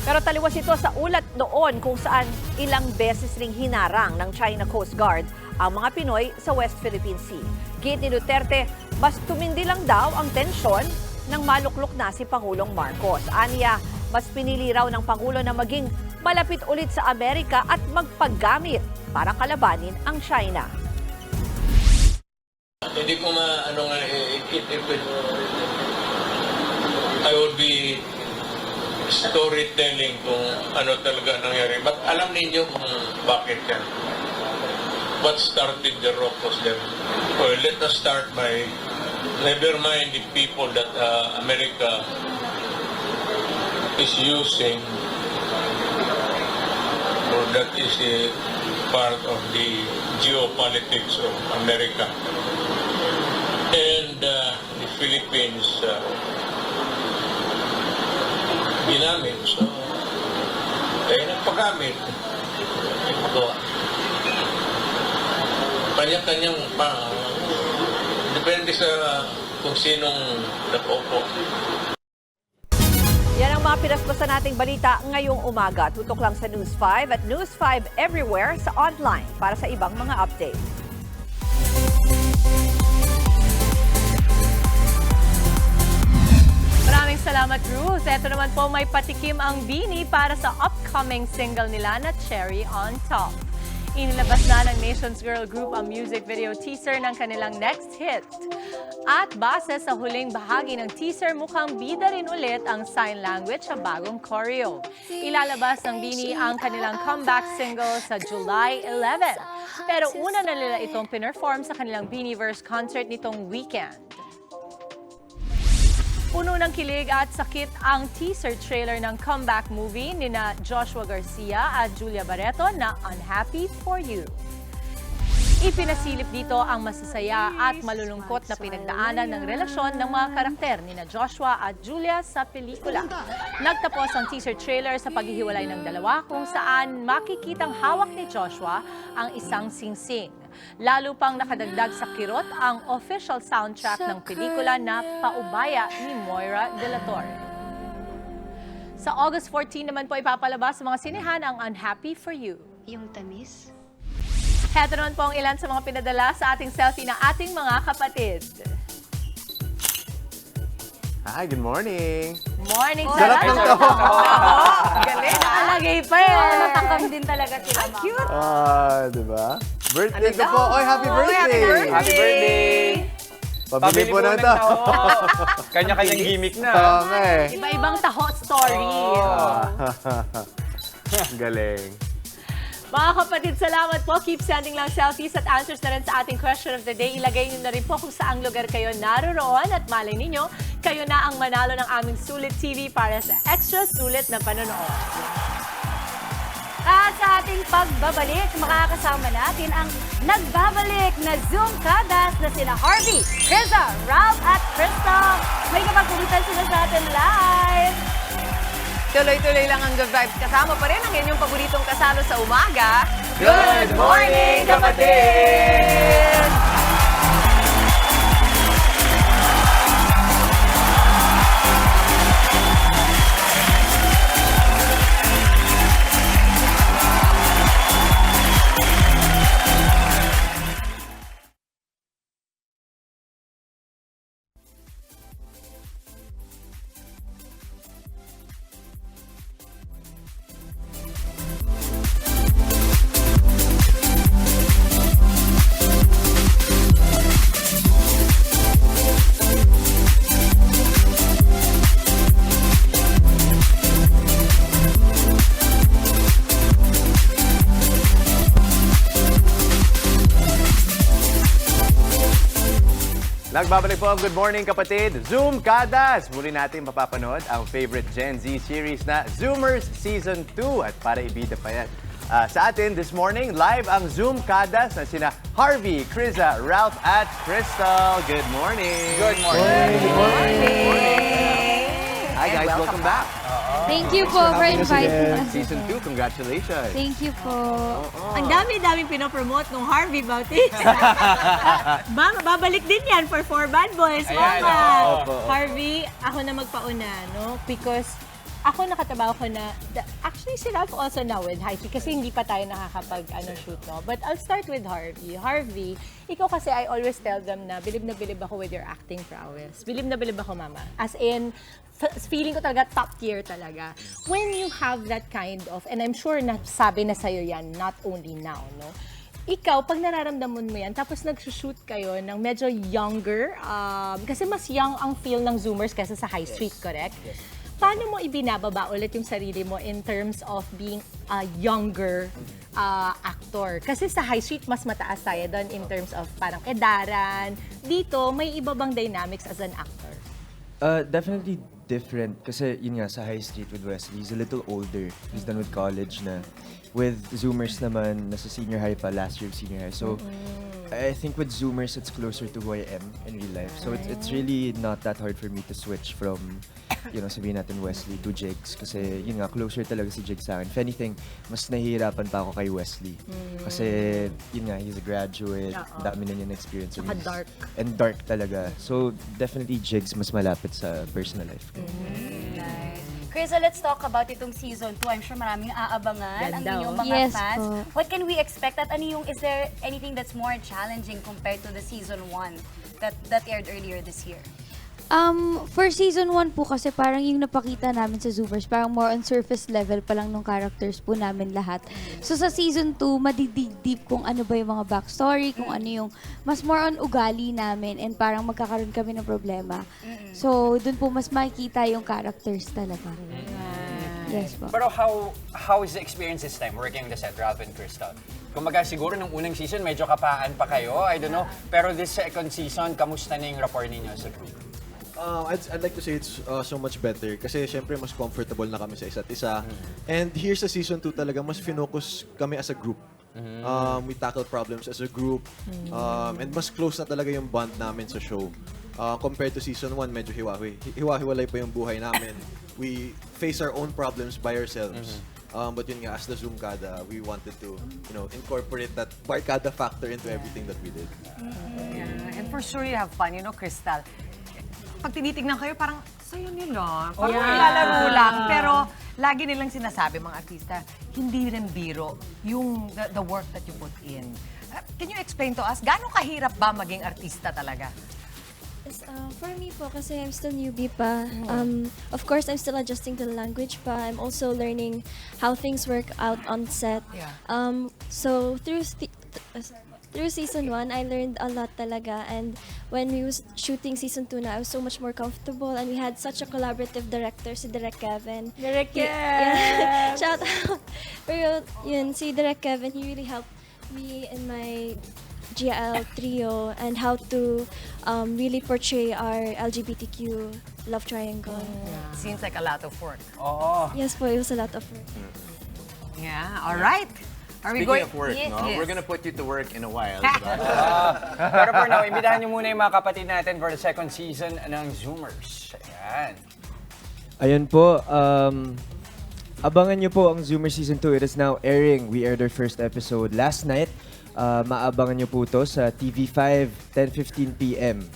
O: Pero taliwas ito sa ulat noon kung saan ilang beses ring hinarang ng China Coast Guard ang mga Pinoy sa West Philippine Sea. Git ni Duterte, mas tumindi lang daw ang tensyon nang maluklok na si Pangulong Marcos. Aniya, mas pinili raw ng Pangulo na maging malapit ulit sa Amerika at magpaggamit para kalabanin ang China.
N: Hindi ko I would be storytelling kung ano talaga nangyari. But alam ninyo kung bakit yan. What started the rock was them. Well, let us start by never mind the people that America is using, or that is a part of the geopolitics of America. And the Philippines ginamit. So, nagpagamit. Kanya-kanyang depende sa kung sinong nakaupo.
O: Yan ang mga pinaspasan nating balita ngayong umaga. Tutok lang sa News 5 at News 5 everywhere sa online para sa ibang mga update.
E: Maraming salamat, Ruth. Ito naman po may patikim ang Bini para sa upcoming single nila na Cherry on Top. Inilabas na ng Nations Girl Group ang music video teaser ng kanilang next hit. At base sa huling bahagi ng teaser, mukhang bida rin ulit ang sign language sa bagong choreo. Ilalabas ng Bini ang kanilang comeback single sa July 11. Pero una na nila itong pinerform sa kanilang Biniverse concert nitong weekend. Puno ng kilig at sakit ang teaser trailer ng comeback movie ni na Joshua Garcia at Julia Barreto na Unhappy for You. Ipinasilip dito ang masasaya at malulungkot na pinagdaanan ng relasyon ng mga karakter ni na Joshua at Julia sa pelikula. Nagtapos ang teaser trailer sa paghihiwalay ng dalawa kung saan makikitang hawak ni Joshua ang isang singsing. Lalo pang nakadagdag sa kirot ang official soundtrack ng pelikula na Paubaya ni Moira de la Torre. Sa August 14 naman po ipapalabas sa mga sinehan ang Unhappy for You.
L: Yung tamis?
E: Heto naman po ang ilan sa mga pinadala sa ating selfie ng ating mga kapatid.
B: Hi, good morning.
E: Morning,
B: Sarap ng taho.
E: Galing, nakalagay pa eh.
D: Natangkam din talaga sila, Mama.
E: Cute.
B: Diba? Birthday ko po. Oy, happy birthday!
A: Happy birthday!
B: Pabili po na ito.
A: Kanya-kanyang gimmick na.
B: Tama eh.
E: Iba-ibang taho story.
B: Galing.
E: Mga kapatid, salamat po. Keep sending lang selfies at answers na rin sa ating question of the day. Ilagay nyo na rin po kung saang lugar kayo naroroon at malay ninyo, kayo na ang manalo ng aming Sulit TV para sa extra sulit na panonood.
D: At sa ating pagbabalik, makakasama natin ang nagbabalik na Zoom kadas na sina Harvey, Kriza, Ralph at Crystal. May kapagkulitan sila sa atin live.
C: Tuloy-tuloy lang ang good vibes. Kasama pa rin ang inyong paboritong kasalo sa umaga.
A: Good morning, kapatid!
B: Nagbabalik po ang Good Morning Kapatid, Zoom Kadas! Muli natin mapapanood ang favorite Gen Z series na Zoomers Season 2 at para ibida pa yan. Sa atin this morning, live ang Zoom Kadas na sina Harvey, Kriza, Ralph at Crystal. Good morning!
A: Good morning!
B: Good morning! Hi guys, welcome back.
L: Thank you po for inviting us.
B: Season 2, congratulations.
L: Thank you po.
E: Ang dami-daming pinopromote nung Harvey Bautista. Mama, babalik din yan for 4 Bad Boys,
A: Ayan,
E: Mama.
A: opo.
E: Harvey, ako na magpauna, no? Because ako nakatrabaho ko na, actually si Ralph also now with High Street kasi hindi pa tayo nakakapag-shoot, no? But I'll start with Harvey. Harvey, ikaw kasi I always tell them na bilib ako with your acting prowess. Bilib ako, Mama. As in, feeling ko talaga top tier talaga. When you have that kind of, and I'm sure nasabi na sa'yo yan, not only now, no? Ikaw, pag nararamdaman mo yan, tapos nag-shoot kayo ng medyo younger, kasi mas young ang feel ng Zoomers kaysa sa High Street, correct?
A: Yes.
E: Paano mo ibinababa ulit yung sarili mo in terms of being a younger actor? Kasi sa High Street, mas mataas tayo doon in terms of parang edaran. Dito, may iba bang dynamics as an actor?
P: Definitely different. Kasi yun nga, sa High Street with Wesley, he's a little older. He's done with college na. With Zoomers naman, nasa senior high pa, last year of senior high. So, I think with Zoomers, it's closer to who I am in real life. So, it's really not that hard for me to switch from, you know, sabihin natin Wesley to Jigs. Kasi, yun nga, closer talaga si Jigs sa akin. If anything, mas nahihirapan pa ako kay Wesley. Kasi, yun nga, he's a graduate. Dami na niya experience.
E: Saka dark.
P: And dark talaga. So, definitely Jigs mas malapit sa personal life ko.
D: Nice. Krisa, let's talk about itong season 2. I'm sure maraming aabangan ang inyong mga
L: Yes
D: fans.
L: po.
D: What can we expect? At is there anything that's more challenging compared to the season 1 that aired earlier this year?
L: For season 1 po kasi parang yung napakita namin sa Zoomers, parang more on surface level pa lang nung characters po namin lahat. So sa season 2, madidig deep kung ano ba yung mga backstory, kung ano yung mas more on ugali namin and parang magkakaroon kami ng problema. So dun po mas makikita yung characters talaga. Yes po.
A: Pero how is the experience this time working the set, Ralph and Crystal? Kumbaga siguro nung unang season medyo kapaan pa kayo, I don't know. Pero this second season, kamusta na yung rapport ninyo sa group?
Q: I'd like to say it's so much better kasi syempre mas comfortable na kami sa isa't isa. And here sa season 2 talaga mas finocus kami as a group. We tackle problems as a group. And mas close na talaga yung bond namin sa show. Compared to season 1, medyo hiwa-hiwalay pa yung buhay namin. We face our own problems by ourselves. But yun nga, as the Zoomkada, we wanted to, you know, incorporate that Barkada factor into everything that we did.
C: And for sure you have fun, you know, Crystal. Pag tinitignan kayo, parang sayo nila. Parang nilalaro lang. Pero lagi nilang sinasabi, mga artista, hindi rin biro yung the work that you put in. Can you explain to us, gaano kahirap ba maging artista talaga?
R: Yes, for me po, kasi I'm still newbie pa. Of course, I'm still adjusting to the language pa. I'm also learning how things work out on set.
C: Yeah.
R: So through season 1, I learned a lot talaga. And when we was shooting season 2 na, I was so much more comfortable. And we had such a collaborative director, si Direk Kevin.
E: Direk Kevin!
R: Yeah. Shout out! Pero yun, si Direk Kevin, he really helped me in my GL trio and how to really portray our LGBTQ love triangle.
C: Seems like a lot of work.
A: Oo.
R: Yes po, it was a lot of work.
C: Yeah, all right. Are we
B: Speaking
C: going?
B: of work,
C: Yes.
B: no? We're gonna put you to work in a while.
A: Pero for now, imbitahan niyo muna yung mga kapatid natin for the second season ng Zoomers. Ayan.
P: Ayun po, abangan nyo po ang Zoomer Season 2. It is now airing. We aired our first episode last night. Maabangan nyo po to sa TV5, 10:15 p.m.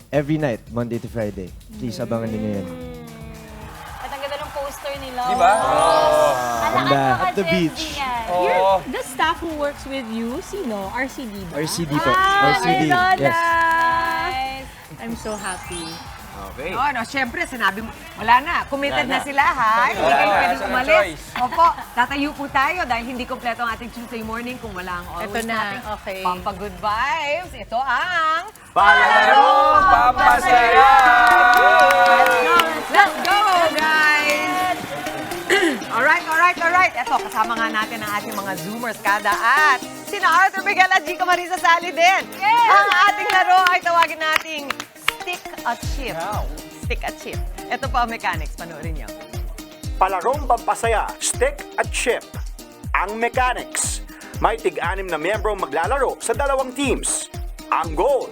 P: Every night, Monday to Friday. Please, abangan nyo yan.
D: At ang ganda ng poster nila.
A: Diba?
P: At the beach.
E: You're the staff who works with you, sino? RCD ba?
P: RCD po. RCD. Yes.
E: I'm so happy.
B: Okay.
C: No, syempre, sinabi mo, wala na. Committed na sila, ha? Hindi
A: Wala
C: kayo
A: na.
C: pwedeng
A: Wala
C: umalis.
A: choice.
C: Opo, tatayo po tayo dahil hindi kompleto ang ating Tuesday morning kung wala ang always
E: Ito na,
C: nating
E: okay.
C: Pampa-good vibes. Ito ang...
A: Palarong Pampasaya!
C: Let's go, guys! Alright. Ito, kasama nga natin ang ating mga Zoomers kada at sina Arthur Miguel at Chico Marisa Sally din. Ang ating laro ay tawagin nating Stick a Chip. Stick a Chip. Ito po ang mechanics. Panoorin niyo.
S: Palarong Pampasaya, Stick at Chip. Ang mechanics. May tig-anim na miyembro maglalaro sa dalawang teams. Ang goal,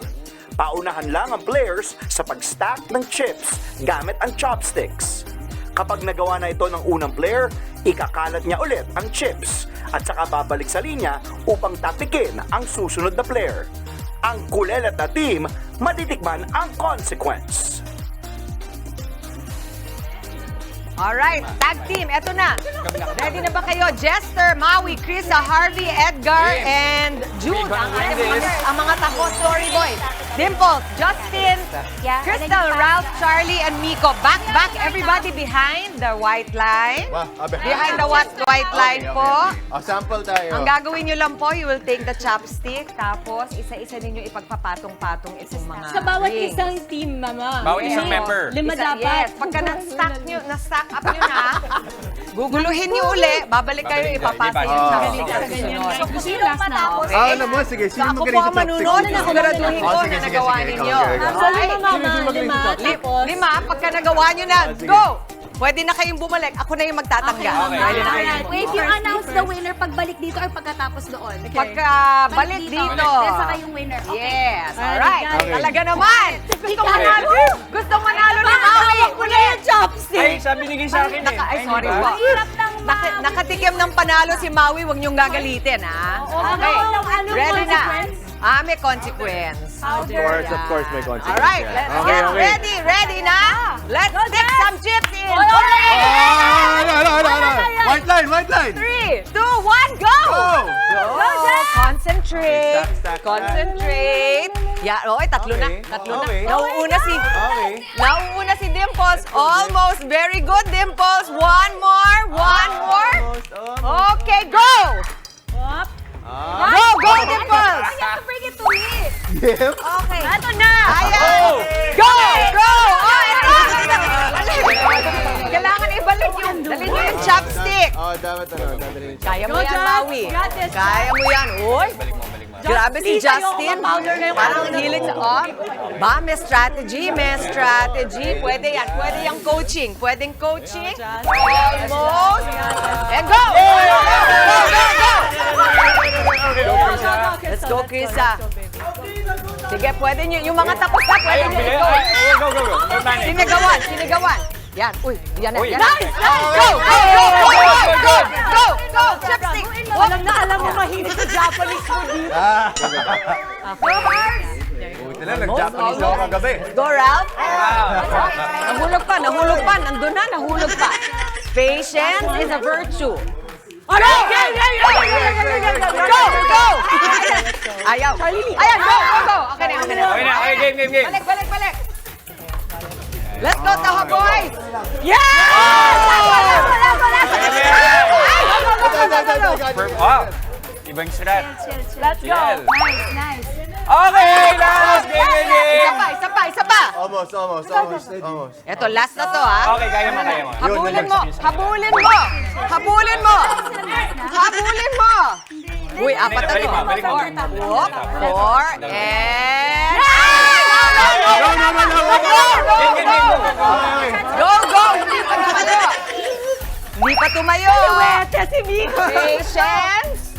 S: paunahan lang ang players sa pag-stack ng chips gamit ang chopsticks. Kapag nagawa na ito ng unang player, ikakalat niya ulit ang chips at saka babalik sa linya upang tatikin ang susunod na player. Ang kulelat na team, matitikman ang consequence.
C: Alright, tag team, eto na. Ready na ba kayo? Jester, Maui, Krisa, Harvey, Edgar, and Jude. Ang mga taho story boys. Dimple, Justin, Crystal, Ralph, Charlie, and Miko. Back, everybody behind the white line. Behind the white line po.
B: Sample tayo.
C: Ang gagawin nyo lang po, you will take the chopstick, tapos isa-isa ninyo ipagpapatong-patong itong mga
E: Sa bawat
C: rings.
E: isang team, Mama.
A: Bawat isang member.
E: 5 dapat.
C: Yes, pagka na-stack up nyo na, guguluhin nyo uli, babalik kayo, ipapasa yung chopstick sa susunod.
E: So, gusto yung last na ako.
B: naman, sige.
C: So ako po ang manunod na siguraduhin ko na nagawa ninyo.
E: So, lima.
C: Lima, pagka nagawa nyo na, go! Pwede na kayong bumalik. Ako na yung magtatanggal. Pwede na kayong
D: Wait, you announce the winner pagbalik dito or pagkatapos doon?
C: Pagka balik dito.
D: Then saka yung winner.
C: Yes, alright. Talaga naman. Gustong manalo ni Maui.
E: Wala yung chopstick.
A: Ay, sabi binigay sa akin eh.
C: Ay, sorry po. Nakatikim ng panalo si Maui, huwag niyong gagalitin, ha? Okay, ready na. May consequence.
B: Of course, may consequence.
C: Alright, let's get ready. Ready na? Let's stick some chips in.
B: White line.
C: 3, 2, 1, go! Go! Concentrate. Concentrate. Yeah, tatlo na.
B: Okay.
C: Nauuna si Dimples. Almost. Very good, Dimples. One more. Okay, go! Go, Dimples!
D: You have to bring it to me.
B: Yep.
D: Okay.
C: Ito na! Ayan! Go! Ito! Kailangan ibalik yung, dalhin nyo yung chopstick.
B: Dapat
C: Kaya mo yan, Maui. Kaya mo yan. Uy! Grabe si Justin. Parang hilig sa... may strategy. Pwede yan. Pwede yung coaching. Pwedeng coaching. Almost. And go! Let's go, Krisa. Sige, pwede nyo. Yung mga tapos na, pwede nyo i-coach. Sinigawan. Yan. Uy, yan na. Nice! Go! Chopstick!
E: Alam mo mahilig sa Japanese food dito.
B: Buti lang, nag-Japanese ako kagabi.
C: Go, Ralph. Nahulog pa. Nandun na, nahulog pa. Patience is a virtue. Go! Ayaw. Ayan, go! Okay na.
A: Okay, game.
C: Balik. Let's go, Taho boys!
E: Yes!
A: Wow! Ibang strat.
E: Let's go.
D: Nice.
A: Okay, last game.
C: Isa pa.
B: Almost.
C: Ito, last na to, ha?
A: Okay, kaya mo.
C: Habulin mo! Uy, apat na to.
A: Balik mo.
C: 4, and... Go! Hindi pa tumayo.
E: Si Miko.
C: Patience.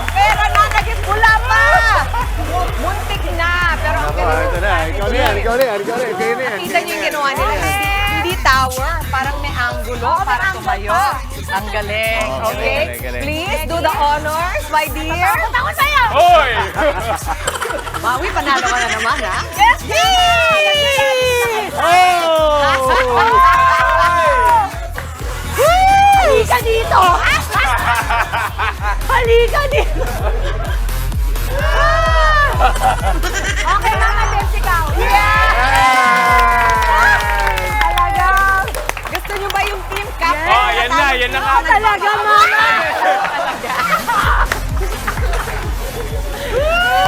C: Pero naging pula pa. Muntik na. Pero
B: Ikaw na yan.
C: nakita niyo yung ginawa nila. Hindi tower, parang may angulo, parang tumayo. Ang galing. Okay?
B: Galing.
C: Please do the honors, my dear.
D: Ako sa'yo.
A: Hoy!
C: Maui, panalo ka na naman, ha?
D: Yes!
E: Halika dito! Halika dito!
D: Okay, Mama Debs, ikaw.
C: Talagang, gusto niyo ba yung team captain?
A: Yan na nga.
E: Talaga, Mama!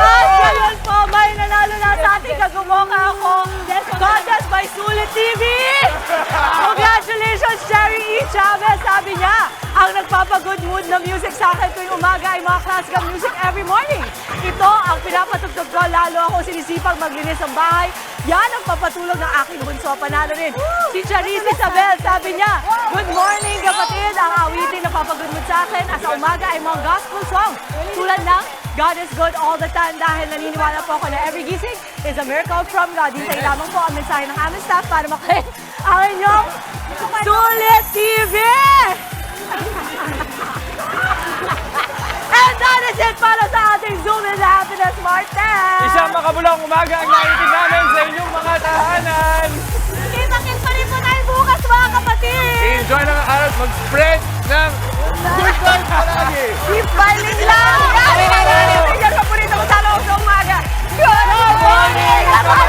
E: At ngayon po, may nanalo na sa ating kagumoka ako. Contest by Sulit TV! Congratulations, Cherry E. Chavez! Sabi niya, ang nagpapagood mood na music sa akin tuwing umaga ay mga classical music every morning. Ito ang pinapatugtog
O: pagsisipag ko, lalo ako sinisipag maglinis ng bahay. Yan ang papatulog ng aking bunso. Panalo rin. Si Charisse Isabel, sabi niya, good morning kapatid. Ang awitin na papagudmod sa akin sa umaga ay mga gospel song. Tulad ng God is good all the time dahil naniniwala po ako na every gising is a miracle from God. Hintayin lamang po ang mensahe ng aming staff para makinig ang inyong Sulit TV! And that is it para sa ating Zoom in Happiness Martes!
A: Isang makabulang umaga ang naitig namin sa inyong mga tahanan.
O: Kita-kit pa rin po tayo bukas mga kapatid!
B: Enjoy ng araw, mag-spread ng good vibes palagi.
O: Keep smiling lang! Yan! Yan! Yan! Yan! Paborito ko sana ako sa umaga! Good morning!